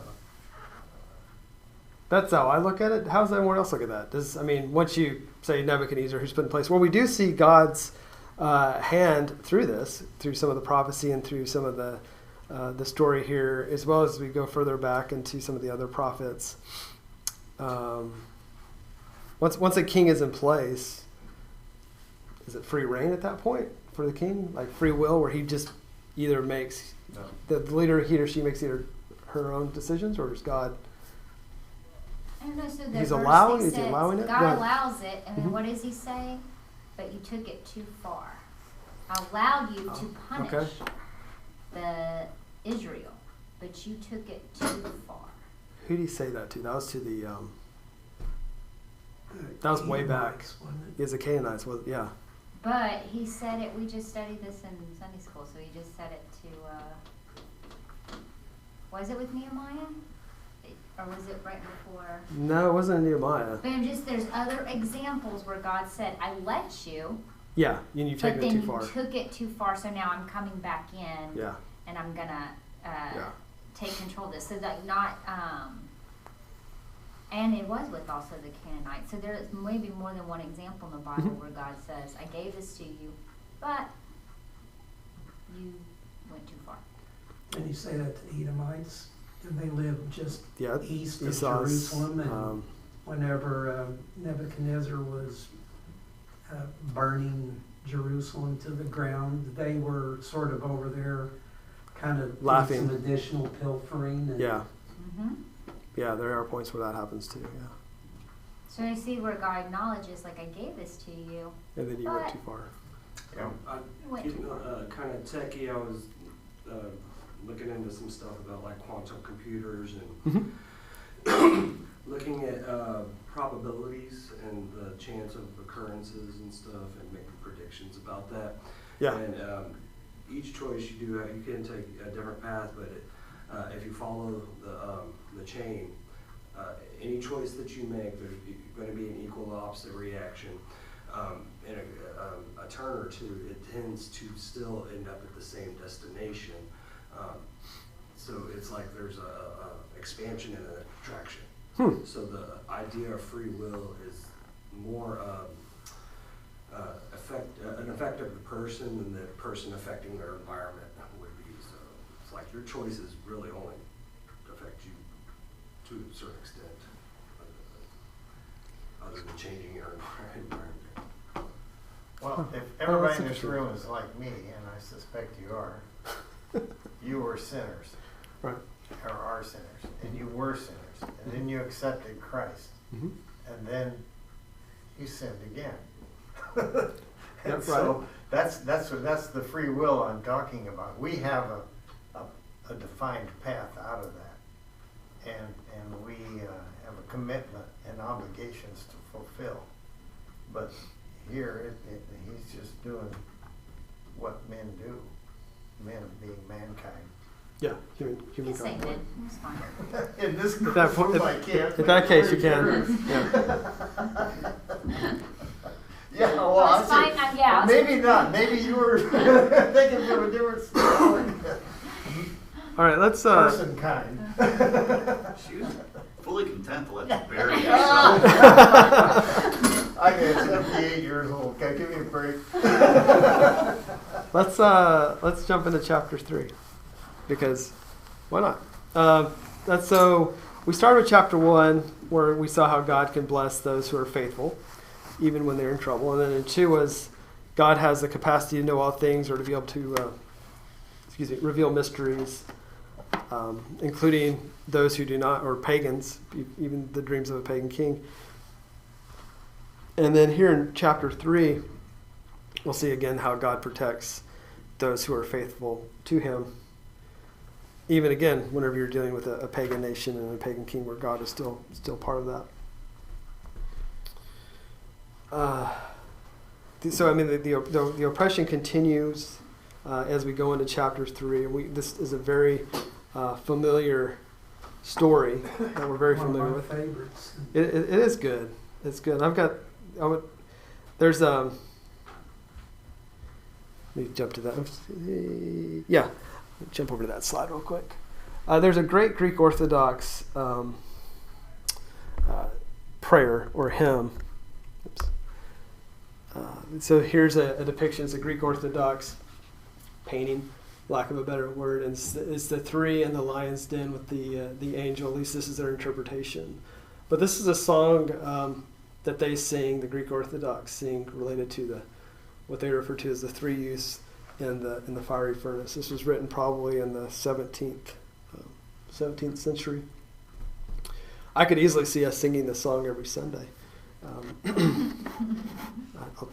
Speaker 1: That's how I look at it. How does everyone else look at that? Once you say Nebuchadnezzar, who's put in place, well, we do see God's hand through this, through some of the prophecy and through some of the story here, as well as we go further back into some of the other prophets. Once a king is in place, is it free reign at that point for the king, like free will, where he just either makes
Speaker 4: No.
Speaker 1: the leader, he or she makes either her own decisions, or is God?
Speaker 3: I don't know, so the
Speaker 1: He's
Speaker 3: verse
Speaker 1: allowing-
Speaker 3: that
Speaker 1: is he
Speaker 3: says
Speaker 1: allowing it?
Speaker 3: God
Speaker 1: Right.
Speaker 3: allows it, and then
Speaker 1: Mhm.
Speaker 3: what does he say? But you took it too far. I allowed you to punish
Speaker 1: okay.
Speaker 3: the Israel, but you took it too far.
Speaker 1: Who did he say that to? That was to the. That was way back.
Speaker 9: Edomites, wasn't it?
Speaker 1: Is the Canaanites? Was yeah.
Speaker 3: But he said it. We just studied this in Sunday school, so he just said it to. Was it with Nehemiah, or was it right before?
Speaker 1: No, it wasn't Nehemiah.
Speaker 3: But there's other examples where God said, "I let you."
Speaker 1: Yeah, and you've
Speaker 3: But
Speaker 1: taken
Speaker 3: then
Speaker 1: it too
Speaker 3: you
Speaker 1: far.
Speaker 3: took it too far, so now I'm coming back in,
Speaker 1: Yeah.
Speaker 3: and I'm gonna
Speaker 1: Yeah.
Speaker 3: take control of this. So that not, and it was with also the Canaanites. So there's maybe more than one example in the Bible
Speaker 1: Mhm.
Speaker 3: where God says, "I gave this to you, but you went too far."
Speaker 9: And you say that to Edomites, and they lived just
Speaker 1: Yeah.
Speaker 9: east of
Speaker 1: Esau's,
Speaker 9: Jerusalem, and whenever Nebuchadnezzar was burning Jerusalem to the ground, they were sort of over there kind of
Speaker 1: Laughing.
Speaker 9: doing some additional pilfering. And
Speaker 1: yeah.
Speaker 3: Mm-hmm.
Speaker 1: Yeah. There are points where that happens too. Yeah.
Speaker 3: So I see where God acknowledges, like, "I gave this to you,
Speaker 1: And then you went
Speaker 3: But-
Speaker 1: too far.
Speaker 4: Yeah.
Speaker 3: you went too far."
Speaker 7: Kind of techie, I was looking into some stuff about like quantum computers and
Speaker 1: Mhm.
Speaker 7: looking at probabilities and the chance of occurrences and stuff, and making predictions about that.
Speaker 1: Yeah.
Speaker 7: And each choice you do, you can take a different path, but if you follow the chain, any choice that you make, there's going to be an equal opposite reaction. In a turn or two, it tends to still end up at the same destination. So it's like there's a expansion and a contraction. So the idea of free will is more an effect of the person than the person affecting their environment would be. So it's like your choices really only affect you to a certain extent, other than changing your environment.
Speaker 4: Well, if
Speaker 1: that's
Speaker 4: everybody in this
Speaker 1: interesting.
Speaker 4: room is like me, and I suspect you are, you were sinners,
Speaker 1: Right.
Speaker 4: or are sinners, and you were sinners, and then you accepted Christ,
Speaker 1: Mm-hmm.
Speaker 4: and then you sinned again.
Speaker 1: Yep,
Speaker 4: And so that's the free will I'm talking about. We have a defined path out of that, and we have a commitment and obligations to fulfill. But here, he's just doing what men do, men being mankind.
Speaker 1: Yeah. Human
Speaker 3: You can say
Speaker 1: contact.
Speaker 3: it. It's fine.
Speaker 4: In this
Speaker 1: At that point,
Speaker 4: group, I can't.
Speaker 1: in that case, you can. Yeah.
Speaker 4: Yeah, well,
Speaker 3: Well,
Speaker 4: I
Speaker 3: it's fine.
Speaker 4: see.
Speaker 3: Yeah.
Speaker 4: Maybe not. Maybe you were thinking of a different story.
Speaker 1: All right. Let's.
Speaker 4: Person kind.
Speaker 10: She was fully content to let you bury yourself.
Speaker 4: I am 78 years old. Okay, give me a break.
Speaker 1: Let's jump into chapter 3, because why not? So we started with chapter 1, where we saw how God can bless those who are faithful, even when they're in trouble. And then in 2 was God has the capacity to know all things, or to be able to reveal mysteries. including those who do not, or pagans, even the dreams of a pagan king. And then here in chapter 3, we'll see again how God protects those who are faithful to him. Even again, whenever you're dealing with a pagan nation and a pagan king where God is still part of that. So, I mean, the oppression continues as we go into chapter 3. And this is a very familiar story that we're very familiar with.
Speaker 9: One of my favorites.
Speaker 1: It is good. It's good. There's let me jump to that. Yeah, jump over to that slide real quick. There's a great Greek Orthodox prayer or hymn. Oops. So here's a depiction. It's a Greek Orthodox painting, lack of a better word, and it's the three in the lion's den with the angel. At least this is their interpretation. But this is a song that they sing, the Greek Orthodox sing, related to what they refer to as the three youths in the fiery furnace. This was written probably in the 17th century. I could easily see us singing this song every Sunday.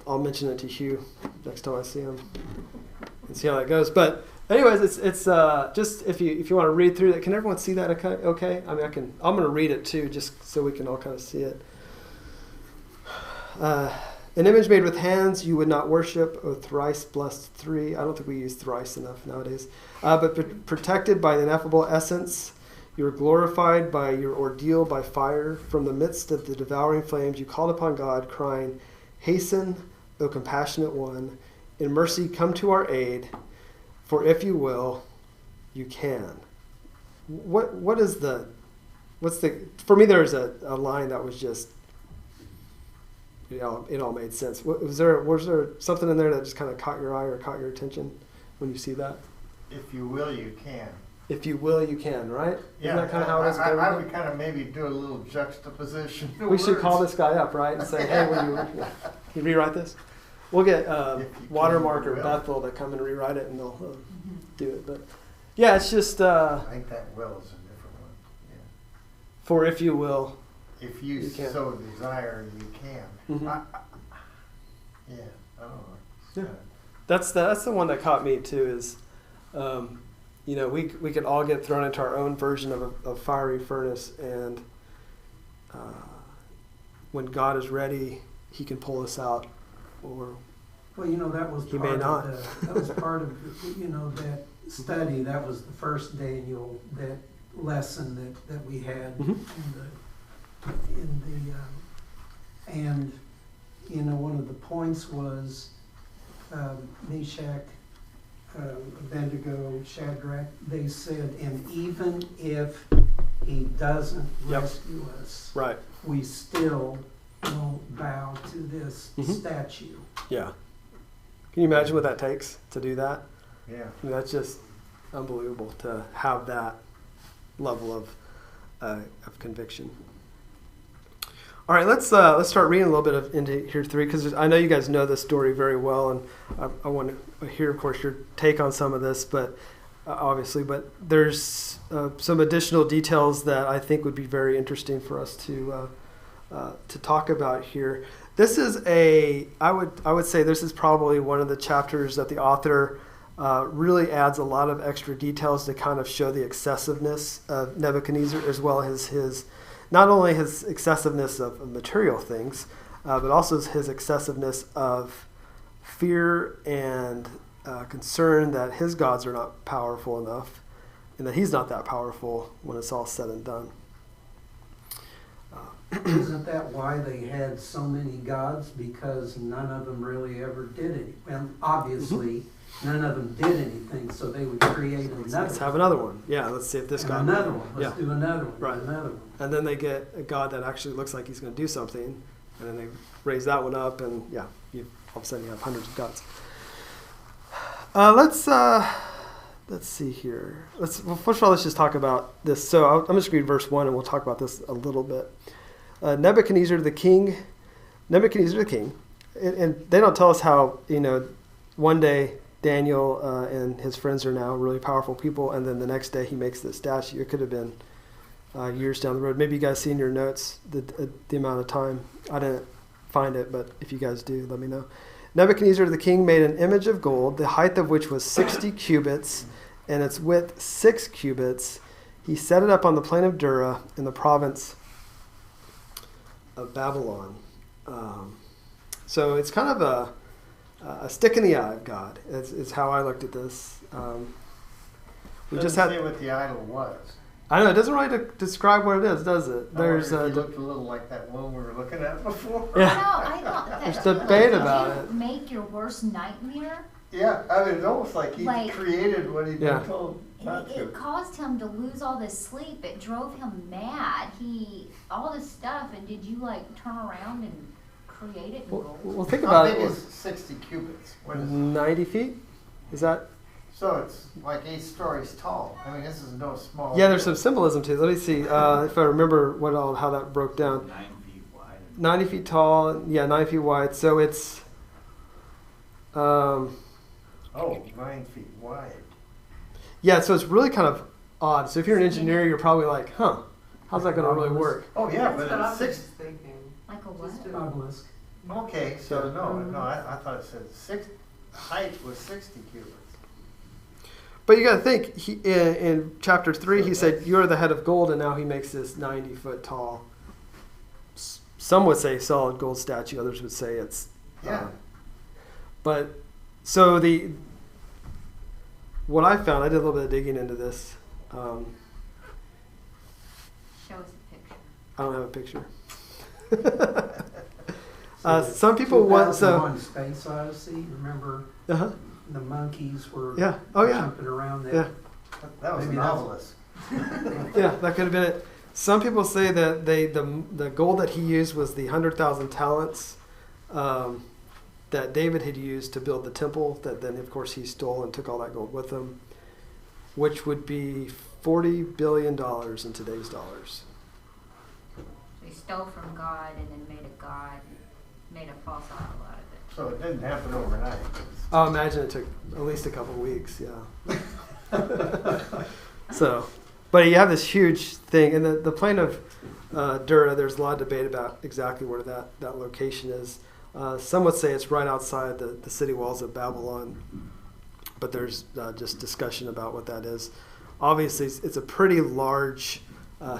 Speaker 1: I'll mention it to Hugh next time I see him and see how that goes. But anyways, it's just if you want to read through that. Can everyone see that? Okay. I mean, I'm going to read it too, just so we can all kind of see it. An image made with hands you would not worship, O thrice blessed three. I don't think we use thrice enough nowadays. But protected by the ineffable essence, you are glorified by your ordeal by fire. From the midst of the devouring flames, you called upon God, crying, "Hasten, O compassionate one, in mercy come to our aid, for if you will, you can." What's the, for me there's a line that was just, it all made sense. Was there something in there that just kind of caught your eye or caught your attention when you see that?
Speaker 4: If you will, you can.
Speaker 1: If you will, you can, right?
Speaker 4: Yeah,
Speaker 1: Isn't that kind of how it is?
Speaker 4: I would kind of maybe do a little juxtaposition.
Speaker 1: We should call this guy up, right, and say, "Hey, can you rewrite this?" We'll get Watermark or Bethel to come and rewrite it, and they'll do it. But yeah, it's just.
Speaker 4: I think that will is a different one. Yeah.
Speaker 1: For if you will.
Speaker 4: If you
Speaker 1: can.
Speaker 4: so desire, you can.
Speaker 1: Mm-hmm.
Speaker 4: Yeah, I don't know.
Speaker 1: Yeah. That's the one that caught me too. Is, we could all get thrown into our own version of a fiery furnace, and when God is ready, He can pull us out, or
Speaker 9: well, that was
Speaker 1: He
Speaker 9: part
Speaker 1: may not.
Speaker 9: that was part of that study. That was the first Daniel that lesson that we had
Speaker 1: Mm-hmm.
Speaker 9: and one of the points was Meshach, Abednego, Shadrach. They said, and even if he doesn't rescue us,
Speaker 1: right,
Speaker 9: we still won't bow to this statue.
Speaker 1: Yeah. Can you imagine what that takes to do that?
Speaker 4: Yeah.
Speaker 1: I mean, that's just unbelievable to have that level of conviction. All right, let's start reading a little bit into here 3, because I know you guys know this story very well, and I want to hear, of course, your take on some of this, but obviously, but there's some additional details that I think would be very interesting for us to talk about here. This is I would say this is probably one of the chapters that the author really adds a lot of extra details to kind of show the excessiveness of Nebuchadnezzar, as well as his not only his excessiveness of material things, but also his excessiveness of fear and concern that his gods are not powerful enough, and that he's not that powerful when it's all said and done.
Speaker 9: Isn't that why they had so many gods? Because none of them really ever did it. Well, obviously, none of them did anything, so they would create another.
Speaker 1: Let's have another one. Yeah, let's see if this God.
Speaker 9: Another one. Let's do another one.
Speaker 1: Right.
Speaker 9: Another one.
Speaker 1: And then they get a God that actually looks like he's going to do something, and then they raise that one up, and all of a sudden you have hundreds of gods. Let's see here. First of all, let's just talk about this. So I'm just going to read verse 1, and we'll talk about this a little bit. Nebuchadnezzar the king, and they don't tell us how, one day Daniel and his friends are now really powerful people, and then the next day he makes this statue. It could have been years down the road. Maybe you guys see in your notes the amount of time. I didn't find it, but if you guys do, let me know. Nebuchadnezzar the king made an image of gold, the height of which was 60 cubits, and its width 6 cubits. He set it up on the plain of Dura in the province of Babylon. So it's kind of a stick in the eye of God, is how I looked at this. We just
Speaker 4: Doesn't
Speaker 1: had.
Speaker 4: say what the idol was.
Speaker 1: I know it doesn't really describe what it is, does it? There's
Speaker 4: it looked a little like that one we were looking at before.
Speaker 1: Yeah.
Speaker 3: I thought that.
Speaker 1: There's debate
Speaker 3: did
Speaker 1: about
Speaker 3: you
Speaker 1: it.
Speaker 3: Make your worst nightmare.
Speaker 4: Yeah, I mean, it's almost like he
Speaker 3: Like-
Speaker 4: created what he'd
Speaker 1: Yeah.
Speaker 4: been told not to.
Speaker 3: It caused him to lose all this sleep. It drove him mad. All this stuff, and did you like turn around and create it in gold?
Speaker 1: Well, think
Speaker 4: How
Speaker 1: about
Speaker 4: big
Speaker 1: it.
Speaker 4: is 60 cubits? What is
Speaker 1: 90 feet? Is that?
Speaker 4: So it's like 8 stories tall. I mean, this is no small.
Speaker 1: Yeah, there's some symbolism to it. Let me see if I remember how that broke down.
Speaker 10: 9 feet wide.
Speaker 1: 90 feet tall, yeah, 9 feet wide. So it's,
Speaker 4: Oh, 9 feet wide.
Speaker 1: yeah, so it's really kind of odd. So if you're an engineer, you're probably like, huh, how's that going to really work?
Speaker 4: Oh, yeah,
Speaker 5: That's
Speaker 4: but
Speaker 5: what I
Speaker 4: it's
Speaker 5: was
Speaker 4: 6.
Speaker 5: thinking.
Speaker 3: Like a what?
Speaker 5: Just a-
Speaker 9: Obelisk.
Speaker 4: Okay, so no, I thought it said 6. Height was 60 cubits.
Speaker 1: But you got to think, in chapter 3, he said, you're the head of gold, and now he makes this 90-foot tall, some would say solid gold statue, others would say it's...
Speaker 4: Yeah.
Speaker 1: But, so what I found, I did a little bit of digging into this.
Speaker 3: Show us a picture.
Speaker 1: I don't have a picture. Some people want...
Speaker 9: 2001 Space Odyssey, remember
Speaker 1: Uh-huh.
Speaker 9: the monkeys were
Speaker 1: Yeah. Oh, yeah.
Speaker 9: jumping around there?
Speaker 1: Yeah.
Speaker 4: That was
Speaker 9: Maybe
Speaker 4: an
Speaker 9: that's-
Speaker 4: obelisk.
Speaker 1: Yeah, that could have been it. Some people say that the gold that he used was the 100,000 talents that David had used to build the temple. That then, of course, he stole and took all that gold with him, which would be $40 billion in today's dollars.
Speaker 3: So he stole from God and then made a false idol out of it.
Speaker 4: So it didn't happen overnight.
Speaker 1: I imagine it took at least a couple of weeks. Yeah. So, but you have this huge thing, and the plain of Dura. There's a lot of debate about exactly where that location is. Some would say it's right outside the city walls of Babylon, but there's just discussion about what that is. Obviously, it's a pretty large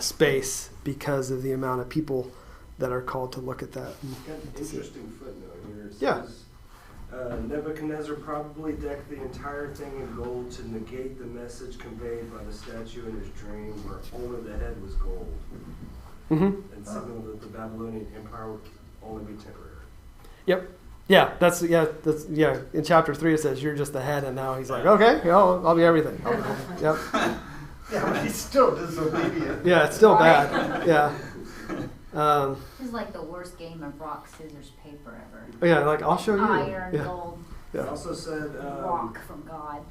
Speaker 1: space because of the amount of people that are called to look at that.
Speaker 7: Got an interesting footnote here. It
Speaker 1: Yeah.
Speaker 7: says, Nebuchadnezzar probably decked the entire thing in gold to negate the message conveyed by the statue in his dream, where only the head was gold,
Speaker 1: Mm-hmm.
Speaker 7: and signaled that the Babylonian Empire would only be temporary.
Speaker 1: Yep. Yeah, that's in chapter 3 it says you're just the head, and now he's like, okay, yeah, I'll be everything. Yep.
Speaker 4: Yeah, but he's still disobedient.
Speaker 1: Yeah, it's still bad. Yeah.
Speaker 3: This is like the worst game of rock, scissors, paper ever.
Speaker 1: Yeah, like I'll show you.
Speaker 3: Iron,
Speaker 1: Yeah.
Speaker 3: gold,
Speaker 7: It
Speaker 1: Yeah.
Speaker 7: also said
Speaker 3: rock from God.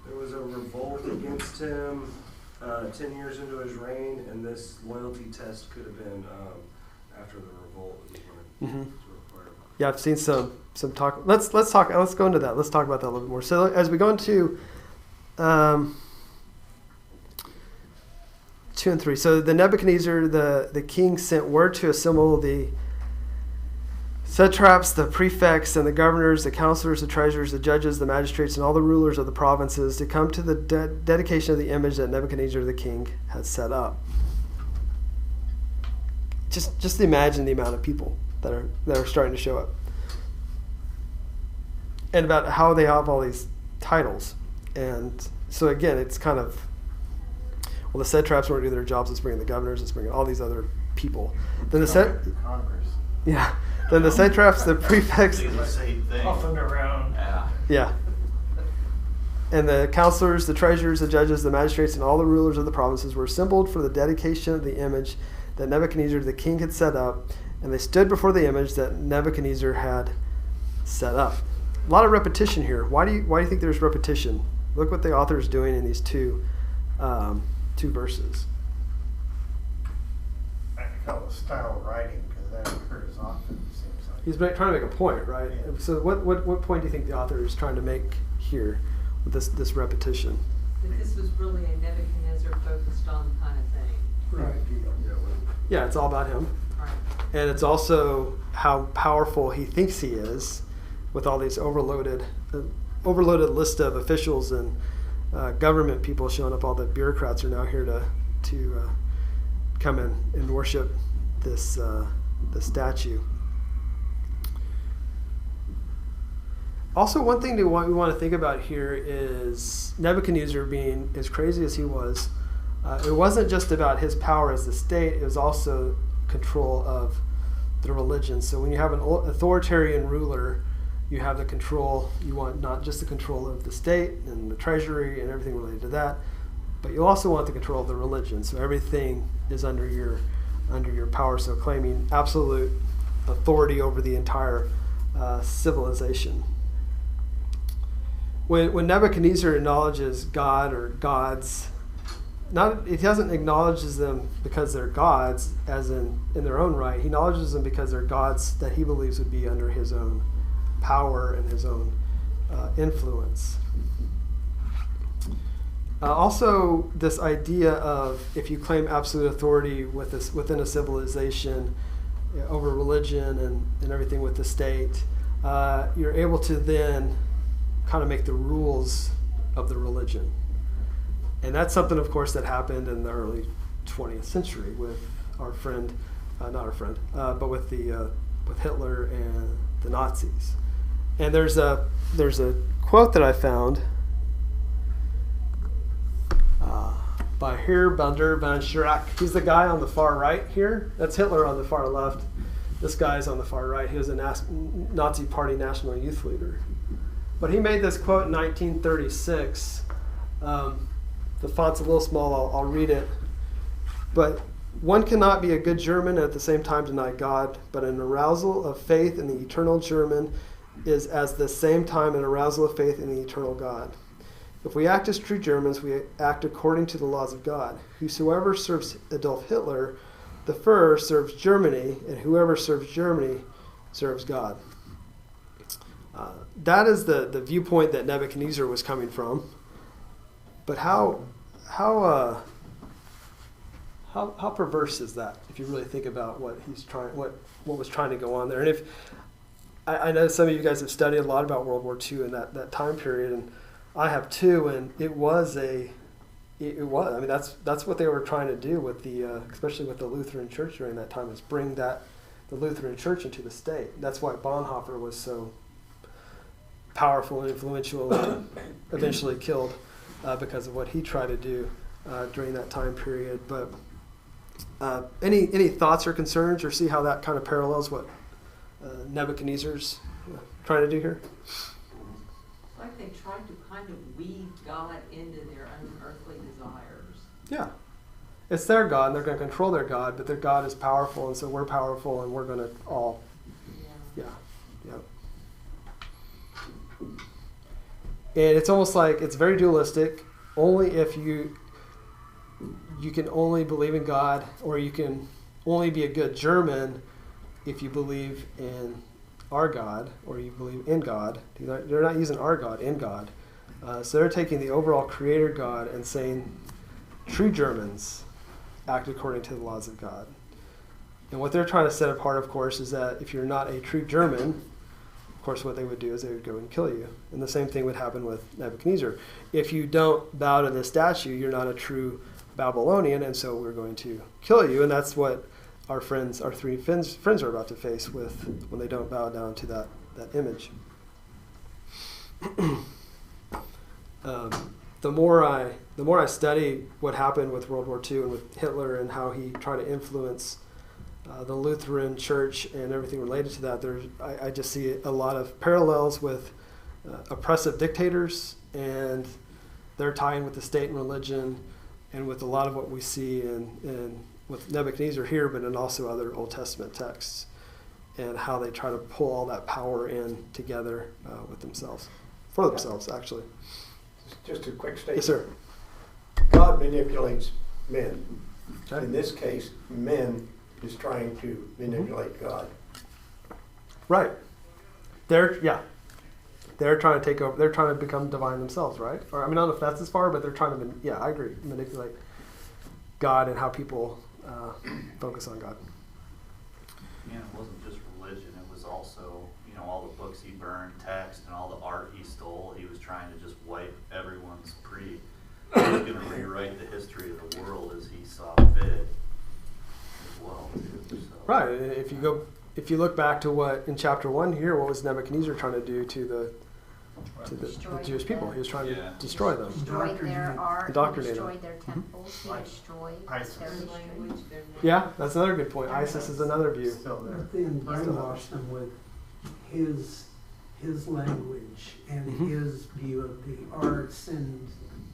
Speaker 7: there was a revolt against him 10 years into his reign, and this loyalty test could have been after the revolt. Is when it
Speaker 1: Mhm.
Speaker 7: was required.
Speaker 1: Yeah, I've seen some talk. Let's go into that. Let's talk about that a little bit more. So as we go into 2 and 3. So the Nebuchadnezzar, the king, sent word to assemble the satraps, the prefects, and the governors, the counselors, the treasurers, the judges, the magistrates, and all the rulers of the provinces to come to the dedication of the image that Nebuchadnezzar the king had set up. Just imagine the amount of people that are starting to show up, and about how they have all these titles. And so again, it's kind of, well, the satraps weren't doing their jobs. Let's bring in the governors. Let's bring in all these other people. Then
Speaker 4: Congress.
Speaker 1: yeah. Then the satraps, the prefects,
Speaker 10: Do the same thing.
Speaker 4: Puffing around.
Speaker 10: Yeah.
Speaker 1: yeah. And the counselors, the treasurers, the judges, the magistrates, and all the rulers of the provinces were assembled for the dedication of the image that Nebuchadnezzar the king had set up, and they stood before the image that Nebuchadnezzar had set up. A lot of repetition here. Why do you think there's repetition? Look what the author is doing in these two verses.
Speaker 4: I call it style writing because that occurs often, it seems like.
Speaker 1: He's trying to make a point, right? So what point do you think the author is trying to make here with this repetition?
Speaker 5: That this was really a Nebuchadnezzar focused on kind of thing.
Speaker 6: Right.
Speaker 1: Yeah, it's all about him.
Speaker 5: Right.
Speaker 1: And it's also how powerful he thinks he is with all these overloaded list of officials and government people showing up. All the bureaucrats are now here to come in and worship this statue. Also, one thing we want to think about here is Nebuchadnezzar, being as crazy as he was, it wasn't just about his power as the state, it was also control of the religion. So when you have an authoritarian ruler, you have the control, you want not just the control of the state and the treasury and everything related to that, but you also want the control of the religion. So everything is under your power, so claiming absolute authority over the entire civilization. When Nebuchadnezzar acknowledges God or gods, he doesn't acknowledge them because they're gods, as in their own right. He acknowledges them because they're gods that he believes would be under his own power and his own influence. Also, this idea of if you claim absolute authority within a civilization over religion and everything with the state, you're able to then kind of make the rules of the religion. And that's something, of course, that happened in the early 20th century with our friend, not our friend, but with Hitler and the Nazis. And there's a quote that I found by Herr von Schirach. He's the guy on the far right here. That's Hitler on the far left. This guy's on the far right. He was a Nazi Party national youth leader. But he made this quote in 1936. The font's a little small, I'll read it. But one cannot be a good German and at the same time deny God, but an arousal of faith in the eternal German is at the same time an arousal of faith in the eternal God. If we act as true Germans, we act according to the laws of God. Whosoever serves Adolf Hitler, the Führer serves Germany, and whoever serves Germany serves God. That is the viewpoint that Nebuchadnezzar was coming from. But how perverse is that? If you really think about what was trying to go on there, and if I know some of you guys have studied a lot about World War II and that time period, and I have too, and it was. I mean, that's what they were trying to do with especially with the Lutheran Church during that time, is bring the Lutheran Church into the state. That's why Bonhoeffer was so powerful and influential, and eventually killed because of what he tried to do during that time period. But any thoughts or concerns, or see how that kind of parallels what Nebuchadnezzar's trying to do here?
Speaker 5: It's like they tried to kind of weave God into their own earthly desires.
Speaker 1: Yeah. It's their God, and they're going to control their God, but their God is powerful, and so we're powerful, and we're going to all, yeah. And it's almost like it's very dualistic. Only if you can only believe in God, or you can only be a good German if you believe in our God, or you believe in God. They're not using our God, in God. So they're taking the overall creator God and saying true Germans act according to the laws of God. And what they're trying to set apart, of course, is that if you're not a true German, of course, what they would do is they would go and kill you. And the same thing would happen with Nebuchadnezzar. If you don't bow to the statue, you're not a true Babylonian, and so we're going to kill you. And that's what our three friends are about to face with when they don't bow down to that image. The more I study what happened with World War II and with Hitler and how he tried to influence the Lutheran Church and everything related to that, I just see a lot of parallels with oppressive dictators and their tie-in with the state and religion, and with a lot of what we see in with Nebuchadnezzar here, but in also other Old Testament texts, and how they try to pull all that power in together with themselves, for themselves, actually.
Speaker 2: Just a quick statement.
Speaker 1: Yes, sir.
Speaker 2: God manipulates men.
Speaker 1: Okay.
Speaker 2: In this case, men is trying to manipulate God.
Speaker 1: Right. They're trying to take over. They're trying to become divine themselves, right? Or I mean, I don't know if that's as far, but they're trying to. Yeah, I agree. Manipulate God and how people focus on God.
Speaker 10: Yeah, it wasn't just religion. It was also, all the books he burned, text, and all the art he stole. He was trying to just wipe everyone's pre. He was going to rewrite the history of the world as he saw fit as well, too. So.
Speaker 1: Right. If you look back to what in chapter 1 here, what was Nebuchadnezzar trying to do to the Jewish people? He was trying to destroy them.
Speaker 3: Destroyed their art, he
Speaker 1: Indoctrinate them.
Speaker 3: destroyed their temples, he destroyed
Speaker 4: ISIS.
Speaker 3: their history.
Speaker 5: Language, their
Speaker 1: Yeah, that's another good point. ISIS is another view.
Speaker 4: Still there.
Speaker 9: But then brainwash them with his language and his view of the arts and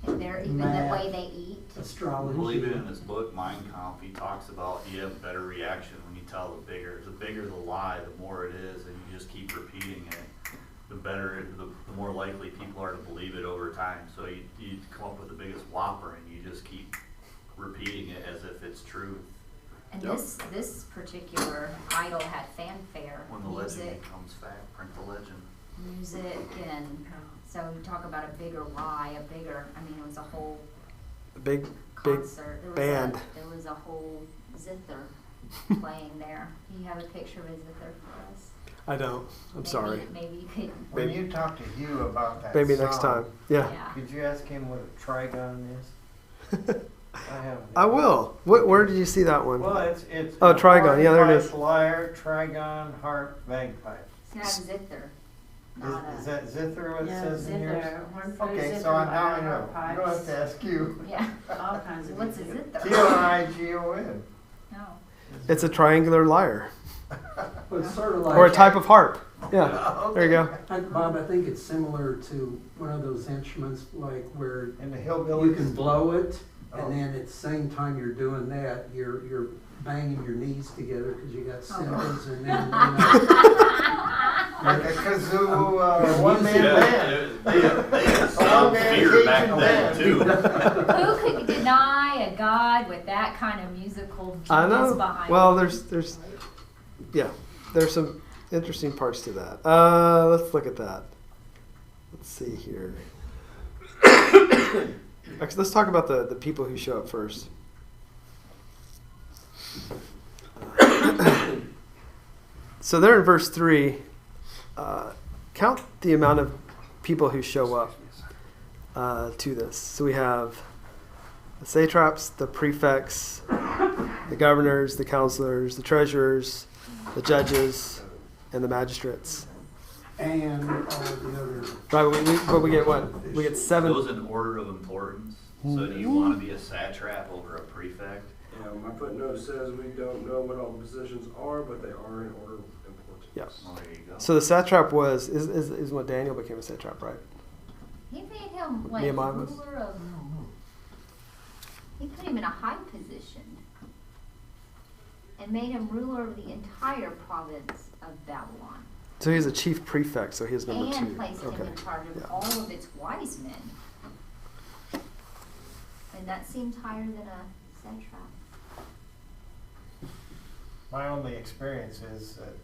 Speaker 3: And they're even the
Speaker 9: Math.
Speaker 3: way they eat.
Speaker 9: astrology.
Speaker 10: Well, even in his book, Mein Kampf, he talks about you have a better reaction when you tell the bigger the lie, the more it is, and you just keep repeating it, the better, the more likely people are to believe it over time. So you come up with the biggest whopper, and you just keep repeating it as if it's true.
Speaker 3: And
Speaker 1: Yep.
Speaker 3: this particular idol had fanfare,
Speaker 10: When the legend
Speaker 3: music,
Speaker 10: becomes fact, print the legend.
Speaker 3: and so you talk about a bigger lie, it was a whole
Speaker 1: A big
Speaker 3: concert.
Speaker 1: band.
Speaker 3: There was a whole zither playing there. Do you have a picture of a zither for us?
Speaker 1: I don't. I'm sorry.
Speaker 3: Maybe you could.
Speaker 4: When
Speaker 1: Maybe-
Speaker 4: you talk to Hugh about that
Speaker 1: Maybe next
Speaker 4: song,
Speaker 1: time. Yeah.
Speaker 4: could you ask him what a trigon is? I haven't.
Speaker 1: I will. Where did you see that one?
Speaker 4: Well, it's
Speaker 1: Oh,
Speaker 4: a
Speaker 1: trigon.
Speaker 4: horn,
Speaker 1: Yeah, there it
Speaker 4: pipe,
Speaker 1: is.
Speaker 4: lyre, trigon, harp, bagpipe.
Speaker 3: It's not a zither. Not
Speaker 4: Is
Speaker 3: a,
Speaker 4: that zither what it
Speaker 8: Yeah,
Speaker 4: says in yours?
Speaker 8: zither, hornflute,
Speaker 4: Okay,
Speaker 8: zither,
Speaker 4: so now I
Speaker 8: lyre,
Speaker 4: know.
Speaker 8: pipes,
Speaker 4: You don't have to ask you.
Speaker 3: yeah.
Speaker 8: all kinds of
Speaker 3: What's a
Speaker 8: music.
Speaker 3: zither?
Speaker 4: T-R-I-G-O-N.
Speaker 3: No.
Speaker 1: It's a triangular lyre,
Speaker 9: But it's sort of like.
Speaker 1: or a type of harp. Yeah. There you go.
Speaker 9: Bob, I think it's similar to one of those instruments like where
Speaker 4: In the
Speaker 9: you
Speaker 4: hillbillies.
Speaker 9: can blow it,
Speaker 4: Oh.
Speaker 9: and then at the same time you're doing that, you're banging your knees together because you got cymbals, and then
Speaker 4: Like a kazoo, one-man band.
Speaker 10: they had some fear back then too.
Speaker 3: Who could deny a God with that kind of musical
Speaker 1: I
Speaker 3: genius
Speaker 1: know.
Speaker 3: behind
Speaker 1: Well,
Speaker 3: it?
Speaker 1: there's some interesting parts to that. Let's look at that. Let's see here. Actually, let's talk about the people who show up first. So there in verse 3, count the amount of people who show up to this. So we have the satraps, the prefects, the governors, the counselors, the treasurers, the judges, and the magistrates.
Speaker 9: and all the other.
Speaker 1: Right, but we get what? We get 7.
Speaker 10: Those in order of importance. So do you want to be a satrap over a prefect?
Speaker 7: Yeah, my footnote says we don't know what all the positions are, but they are in order of importance.
Speaker 1: Yeah.
Speaker 10: Well, there you go.
Speaker 1: So the satrap is when Daniel became a satrap, right?
Speaker 3: He made him like
Speaker 1: Nehemiah was-
Speaker 3: ruler of. He put him in a high position and made him ruler of the entire province of Babylon,
Speaker 1: So he's a chief prefect, so he's number 2.
Speaker 3: and placed him
Speaker 1: Okay.
Speaker 3: in charge of
Speaker 1: Yeah.
Speaker 3: all of its wise men. And that seems higher than a satrap.
Speaker 4: My only experience is that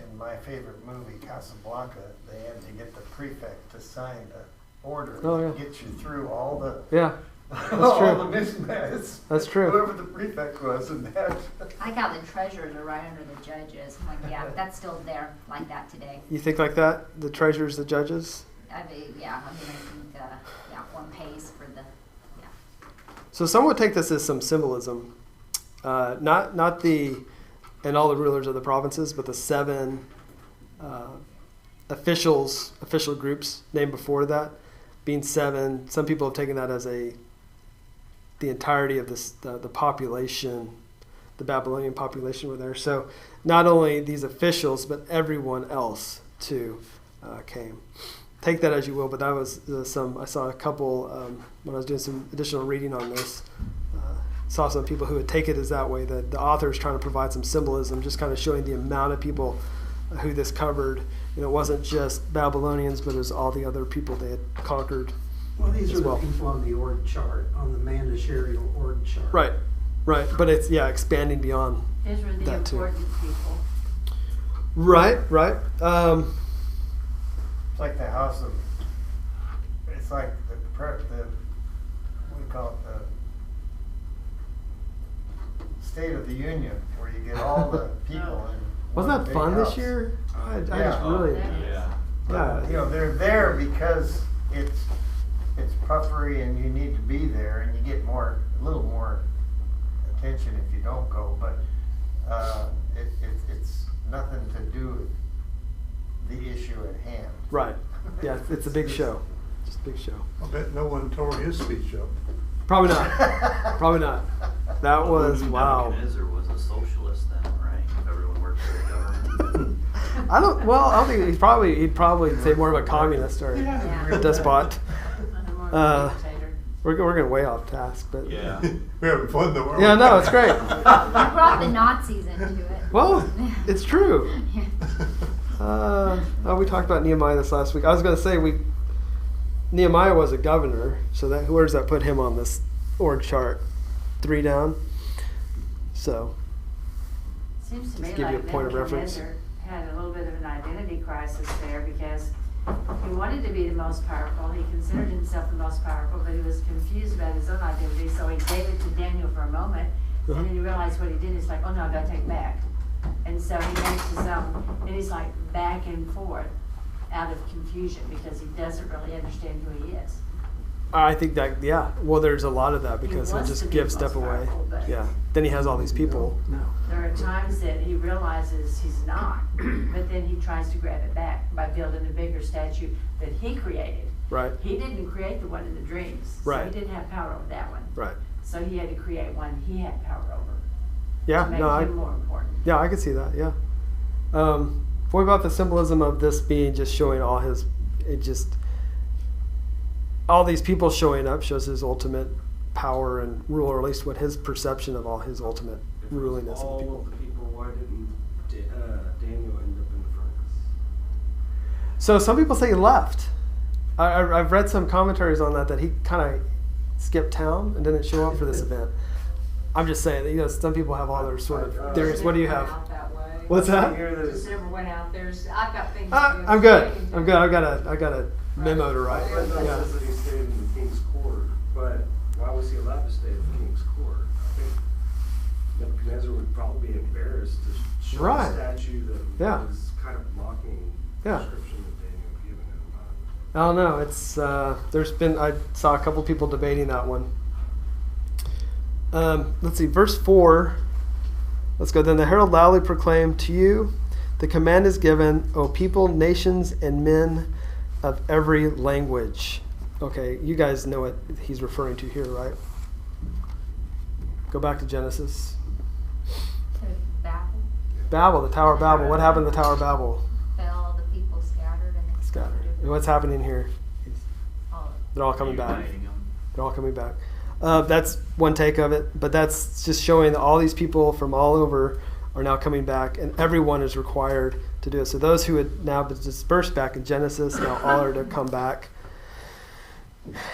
Speaker 4: in my favorite movie, Casablanca, they had to get the prefect to sign the order
Speaker 1: Oh, yeah.
Speaker 4: to get you through all the
Speaker 1: Yeah, that's
Speaker 4: all
Speaker 1: true.
Speaker 4: the mismatches.
Speaker 1: That's true.
Speaker 4: Whoever the prefect was, and that.
Speaker 3: I got the treasurers are right under the judges. I'm like, yeah, that's still there like that today.
Speaker 1: You think like that? The treasurers, the judges?
Speaker 3: I think, one pays for the, yeah.
Speaker 1: So some would take this as some symbolism. Not the, and all the rulers of the provinces, but the 7 official groups named before that, being 7. Some people have taken that as the entirety of this, the population, the Babylonian population were there. So not only these officials, but everyone else too came. Take that as you will, but that was I saw a couple, when I was doing some additional reading on this, saw some people who would take it as that way, that the author is trying to provide some symbolism, just kind of showing the amount of people who this covered. It wasn't just Babylonians, but it was all the other people they had conquered.
Speaker 9: Well, these
Speaker 1: as
Speaker 9: are the
Speaker 1: well.
Speaker 9: people on the org chart, on the Mandasharial org chart.
Speaker 1: Right. But it's, expanding beyond
Speaker 8: Those were the
Speaker 1: that too.
Speaker 8: important people.
Speaker 1: Right.
Speaker 4: It's like the house of, it's like the, what do you call it, the State of the Union, where you get all the people in.
Speaker 1: Wasn't
Speaker 4: one
Speaker 1: that
Speaker 4: big
Speaker 1: fun
Speaker 4: house.
Speaker 1: this year? I just
Speaker 4: Yeah.
Speaker 1: really.
Speaker 10: Yeah.
Speaker 1: Yeah.
Speaker 4: You know, they're there because it's puffery and you need to be there, and you get a little more attention if you don't go, but it's nothing to do with the issue at hand.
Speaker 1: Right. Yeah, it's a big show. Just a big show.
Speaker 6: I bet no one tore his speech up.
Speaker 1: Probably not. Probably not. That was wow.
Speaker 10: Nebuchadnezzar was a socialist then, right? If everyone worked for the government.
Speaker 1: I don't think he'd probably say more of a communist or a despot. We're going way off task, but
Speaker 10: Yeah.
Speaker 6: We're having fun though, aren't we?
Speaker 1: yeah, no, it's great.
Speaker 3: You brought the Nazis into it.
Speaker 1: Well, it's true.
Speaker 3: Yeah.
Speaker 1: We talked about Nehemiah this last week. I was going to say Nehemiah was a governor, so where does that put him on this org chart? 3 down. So
Speaker 8: Seems to
Speaker 1: Just
Speaker 8: me
Speaker 1: give you
Speaker 8: like
Speaker 1: a point of reference.
Speaker 8: Nebuchadnezzar had a little bit of an identity crisis there because he wanted to be the most powerful. He considered himself the most powerful, but he was confused about his own identity. So he gave it to Daniel for a moment, and then he realized what he did. He's like, oh no, I gotta take it back. And so he makes his own, and he's like back and forth out of confusion because he doesn't really understand who he is.
Speaker 1: I think that well, there's a lot of that because he'll
Speaker 8: wants to
Speaker 1: just
Speaker 8: be
Speaker 1: give
Speaker 8: the
Speaker 1: stuff
Speaker 8: most
Speaker 1: away.
Speaker 8: powerful, but-
Speaker 1: Yeah. Then he has all these people.
Speaker 8: There are times that he realizes he's not, but then he tries to grab it back by building a bigger statue that he created.
Speaker 1: Right.
Speaker 8: He didn't create the one in the dreams, so
Speaker 1: Right.
Speaker 8: he didn't have power over that one.
Speaker 1: Right.
Speaker 8: So he had to create one he had power over
Speaker 1: Yeah.
Speaker 8: to make
Speaker 1: No.
Speaker 8: him more important.
Speaker 1: Yeah, I can see that. Yeah. What about the symbolism of this being just showing all these people showing up shows his ultimate power and rule, or at least what his perception of all his ultimate
Speaker 7: If it was
Speaker 1: rulingness of the
Speaker 7: all
Speaker 1: people.
Speaker 7: of the people, why didn't Daniel end up in the furnace?
Speaker 1: So some people say he left. I've read some commentaries on that he kind of skipped town and didn't show up for this event. I'm just saying that some people have all their sort of theories. What do you have?
Speaker 5: Out that way.
Speaker 1: What's that?
Speaker 7: Here there's-
Speaker 5: Just never went out there. I've got things to do.
Speaker 1: I'm good. I'm good. I got a memo to write.
Speaker 7: Well, that
Speaker 1: Yeah.
Speaker 7: says that he stayed in the king's court, but why was he allowed to stay in the king's court? I think Nebuchadnezzar would probably be embarrassed to show
Speaker 1: Right.
Speaker 7: a statue that
Speaker 1: Yeah.
Speaker 7: was kind of mocking the
Speaker 1: Yeah.
Speaker 7: description that Daniel had given him.
Speaker 1: I don't know. It's I saw a couple people debating that one. Let's see, verse 4. Let's go. Then the herald loudly proclaimed, to you the command is given, O people, nations, and men of every language. Okay, you guys know what he's referring to here, right? Go back to Genesis.
Speaker 3: To Babel,
Speaker 1: Babel, the Tower of Babel. What happened to the Tower of Babel?
Speaker 3: fell, the people scattered, and they
Speaker 1: Scattered.
Speaker 3: different-
Speaker 1: And what's happening here?
Speaker 3: all of it.
Speaker 1: They're all coming back.
Speaker 10: Uniting 'em.
Speaker 1: They're all coming back. That's one take of it, but that's just showing that all these people from all over are now coming back, and everyone is required to do it. So those who had now been dispersed back in Genesis, now all are to come back.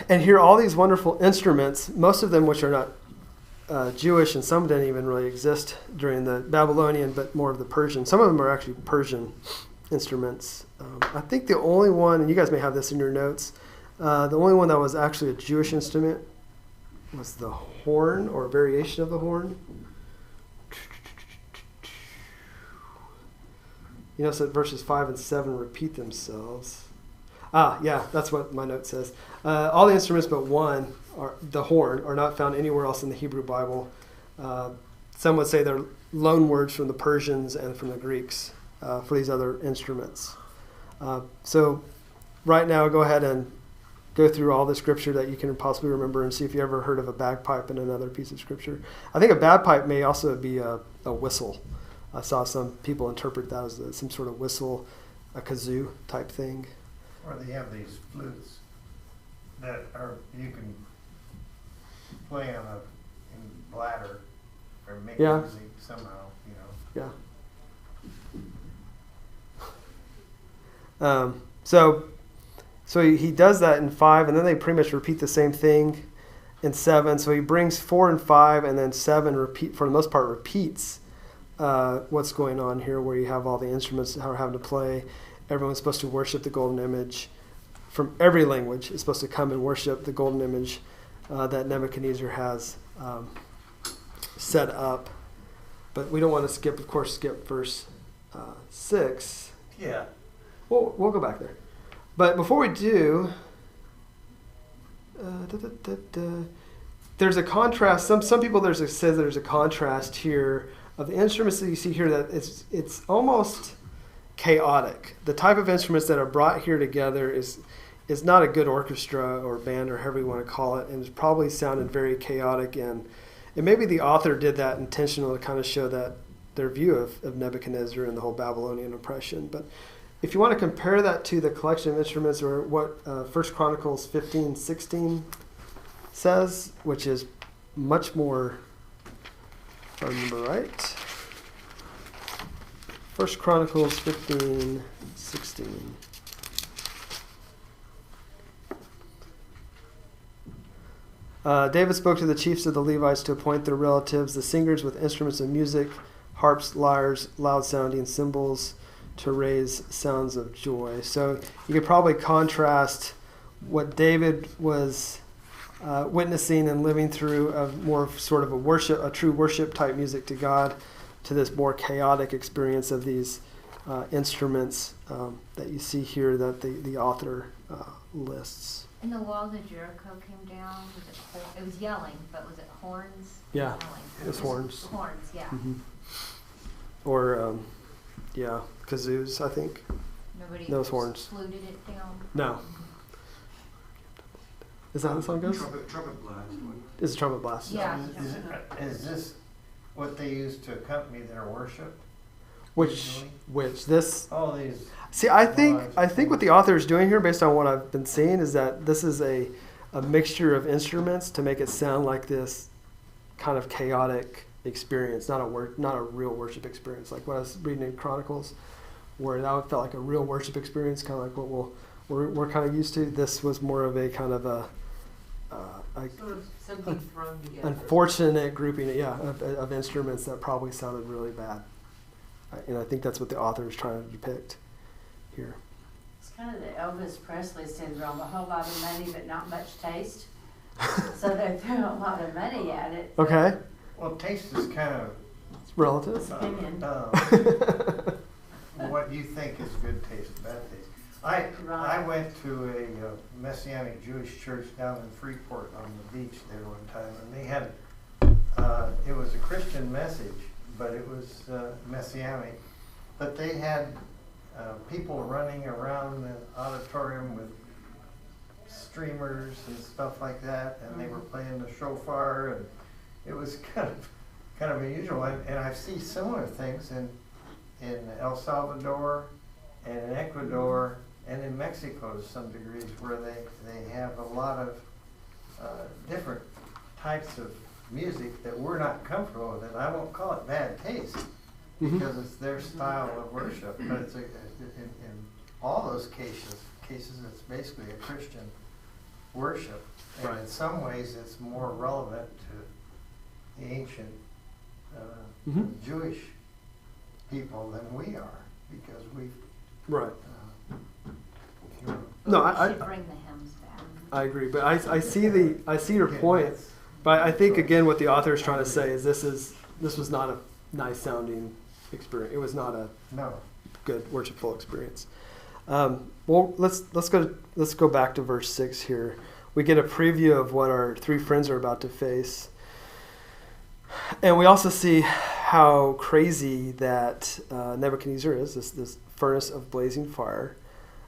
Speaker 1: And hear all these wonderful instruments, most of them which are not Jewish, and some didn't even really exist during the Babylonian, but more of the Persian. Some of them are actually Persian instruments. I think the only one, and you guys may have this in your notes, the only one that was actually a Jewish instrument was the horn, or a variation of the horn. You notice that verses 5 and 7 repeat themselves. Yeah, that's what my note says. All the instruments but one, the horn, are not found anywhere else in the Hebrew Bible. Some would say they're loan words from the Persians and from the Greeks for these other instruments. So right now, go ahead and go through all the scripture that you can possibly remember and see if you ever heard of a bagpipe in another piece of scripture. I think a bagpipe may also be a whistle. I saw some people interpret that as some sort of whistle, a kazoo type thing.
Speaker 4: Or they have these flutes that you can play on in bladder or make
Speaker 1: Yeah.
Speaker 4: music somehow, you know.
Speaker 1: Yeah. So he does that in 5, and then they pretty much repeat the same thing in 7. So he brings 4 and 5, and then 7 for the most part repeats what's going on here, where you have all the instruments that are having to play. Everyone's supposed to worship the golden image. From every language is supposed to come and worship the golden image that Nebuchadnezzar has set up. But we don't want to skip verse 6.
Speaker 4: Yeah.
Speaker 1: We'll go back there. But before we do, there's a contrast. Some people says there's a contrast here of the instruments that you see here, that it's almost chaotic. The type of instruments that are brought here together is not a good orchestra or band or however you want to call it, and it's probably sounded very chaotic. And maybe the author did that intentionally to kind of show that their view of Nebuchadnezzar and the whole Babylonian oppression. But if you want to compare that to the collection of instruments, or what 1 Chronicles 15:16 says, which is much more, if I remember right, 1 Chronicles 15:16. David spoke to the chiefs of the Levites to appoint their relatives, the singers with instruments of music, harps, lyres, loud-sounding cymbals, to raise sounds of joy. So you could probably contrast what David was witnessing and living through, of more sort of a true worship type music to God, to this more chaotic experience of these instruments that you see here that the author lists.
Speaker 3: And the walls of Jericho came down. It was yelling, but was it horns?
Speaker 1: Yeah,
Speaker 3: Yelling.
Speaker 1: it was horns.
Speaker 3: Horns, yeah.
Speaker 1: Mm-hmm. Or, kazoos, I think.
Speaker 3: Nobody
Speaker 1: Those horns.
Speaker 3: fluted it down.
Speaker 1: No. Is that how the song goes?
Speaker 7: Trumpet blast.
Speaker 1: It's a trumpet blast.
Speaker 3: Yeah.
Speaker 4: Is this what they use to accompany their worship?
Speaker 1: Which this?
Speaker 4: All these.
Speaker 1: See, I think what the author is doing here, based on what I've been seeing, is that this is a mixture of instruments to make it sound like this kind of chaotic experience, not a real worship experience, like what I was reading in Chronicles, where that felt like a real worship experience, kind of like what we're kind of used to. This was more of a kind of a
Speaker 5: Sort of something thrown together.
Speaker 1: unfortunate grouping, of instruments that probably sounded really bad. And I think that's what the author is trying to depict here.
Speaker 8: It's kind of the Elvis Presley syndrome, a whole lot of money but not much taste. So they threw a lot of money at it.
Speaker 1: Okay.
Speaker 4: Well, taste is kind of
Speaker 1: It's relative.
Speaker 4: what you think is good taste, bad taste. I went to a Messianic Jewish church down in Freeport on the beach there one time, and they had it was a Christian message, but it was Messianic. But they had people running around the auditorium with streamers and stuff like that, and they were playing the shofar, and it was kind of unusual. And I see similar things in El Salvador and in Ecuador and in Mexico to some degrees, where they have a lot of different types of music that we're not comfortable with. And I won't call it bad taste, because it's their style of worship, but it's in all those cases it's basically a Christian worship, and
Speaker 1: Right.
Speaker 4: in some ways it's more relevant to the ancient Jewish people than we are, because we've
Speaker 1: Right.
Speaker 4: you know,
Speaker 1: No,
Speaker 3: We
Speaker 1: I
Speaker 3: should bring the hymns back.
Speaker 1: I agree, but I see your point. But I think again, what the author is trying to say is this was not a nice sounding experience. It was not a
Speaker 4: no.
Speaker 1: good worshipful experience. Well, let's go back to verse 6 here. We get a preview of what our three friends are about to face, and we also see how crazy that Nebuchadnezzar is. This furnace of blazing fire.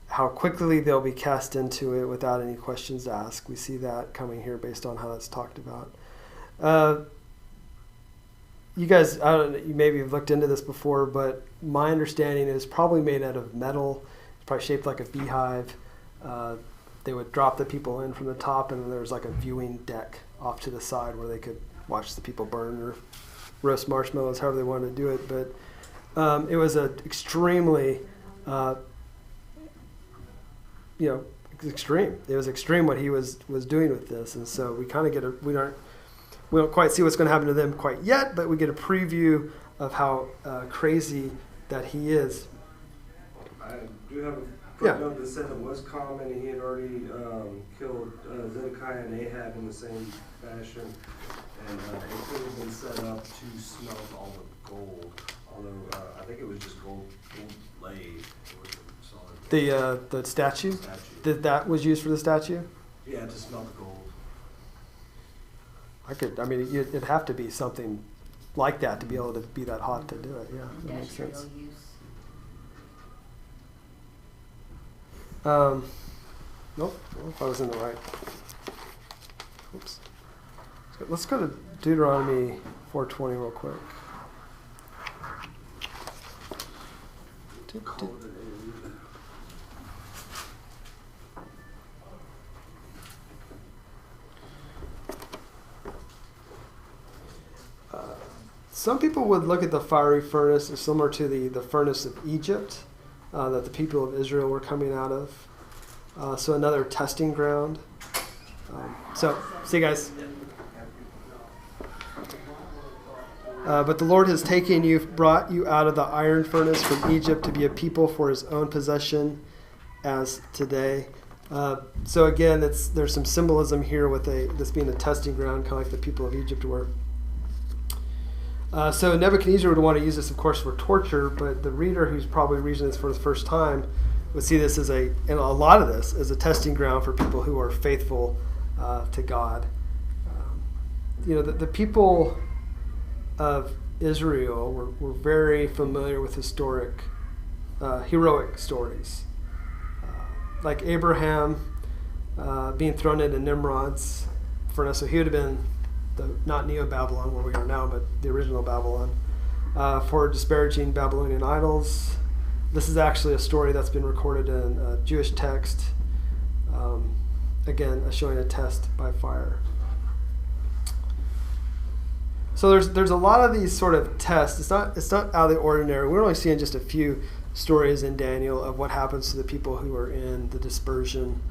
Speaker 1: How quickly they'll be cast into it without any questions asked. We see that coming here based on how that's talked about. You guys, I don't know, you maybe have looked into this before, but my understanding is probably made out of metal. It's probably shaped like a beehive. They would drop the people in from the top, and then there was like a viewing deck off to the side where they could watch the people burn or roast marshmallows, however they wanted to do it. But it was an extremely extreme. It was extreme what he was doing with this, and so we kind of get we don't quite see what's going to happen to them quite yet, but we get a preview of how crazy that he is.
Speaker 7: I do have a
Speaker 1: Yeah.
Speaker 7: footnote that said it was common. He had already killed Zedekiah and Ahab in the same fashion, and it could have been set up to smelt all the gold. Although I think it was just gold laid. It wasn't solid.
Speaker 1: The statue?
Speaker 7: Statue.
Speaker 1: That was used for the statue?
Speaker 7: Yeah, to smelt the gold.
Speaker 1: It'd have to be something like that to be able to be that hot to do it. Yeah, that makes
Speaker 3: Industrial
Speaker 1: sense.
Speaker 3: use.
Speaker 1: Nope. Well, if I was in the right. Oops. Let's go to Deuteronomy 4:20 real quick. Some people would look at the fiery furnace as similar to the furnace of Egypt that the people of Israel were coming out of. So another testing ground. See you guys. But the Lord has taken you, brought you out of the iron furnace from Egypt to be a people for his own possession as today. So again, there's some symbolism here with this being a testing ground, kind of like the people of Egypt were. So Nebuchadnezzar would want to use this, of course, for torture, but the reader who's probably reading this for the first time would see this as a lot of this as a testing ground for people who are faithful to God. The people of Israel were very familiar with heroic stories. Like Abraham being thrown into Nimrod's furnace. So he would have been not Neo-Babylon where we are now, but the original Babylon, for disparaging Babylonian idols. This is actually a story that's been recorded in Jewish text. Again, showing a test by fire. So there's a lot of these sort of tests. It's not out of the ordinary. We're only seeing just a few stories in Daniel of what happens to the people who are in the dispersion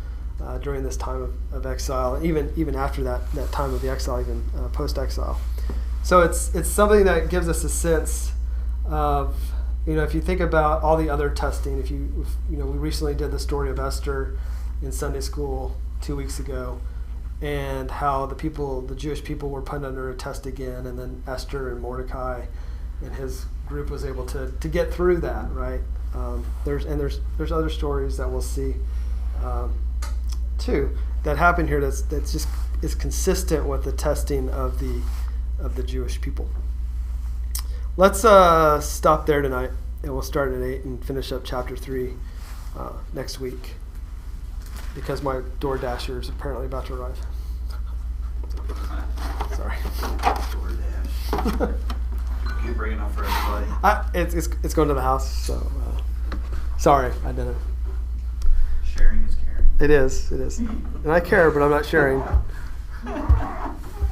Speaker 1: during this time of exile, and even after that time of the exile, even post-exile. So it's something that gives us a sense of, if you think about all the other testing. We recently did the story of Esther in Sunday school 2 weeks ago, and how the Jewish people were put under a test again, and then Esther and Mordecai and his group was able to get through that, right? There's other stories that we'll see too that happen here that's just is consistent with the testing of the Jewish people. Let's stop there tonight, and we'll start at 8 and finish up chapter 3 next week, because my DoorDasher is apparently about to arrive. Sorry.
Speaker 10: DoorDash. Keep bringing up for everybody.
Speaker 1: It's going to the house, so sorry, I didn't.
Speaker 10: Sharing is caring.
Speaker 1: It is, and I care, but I'm not sharing.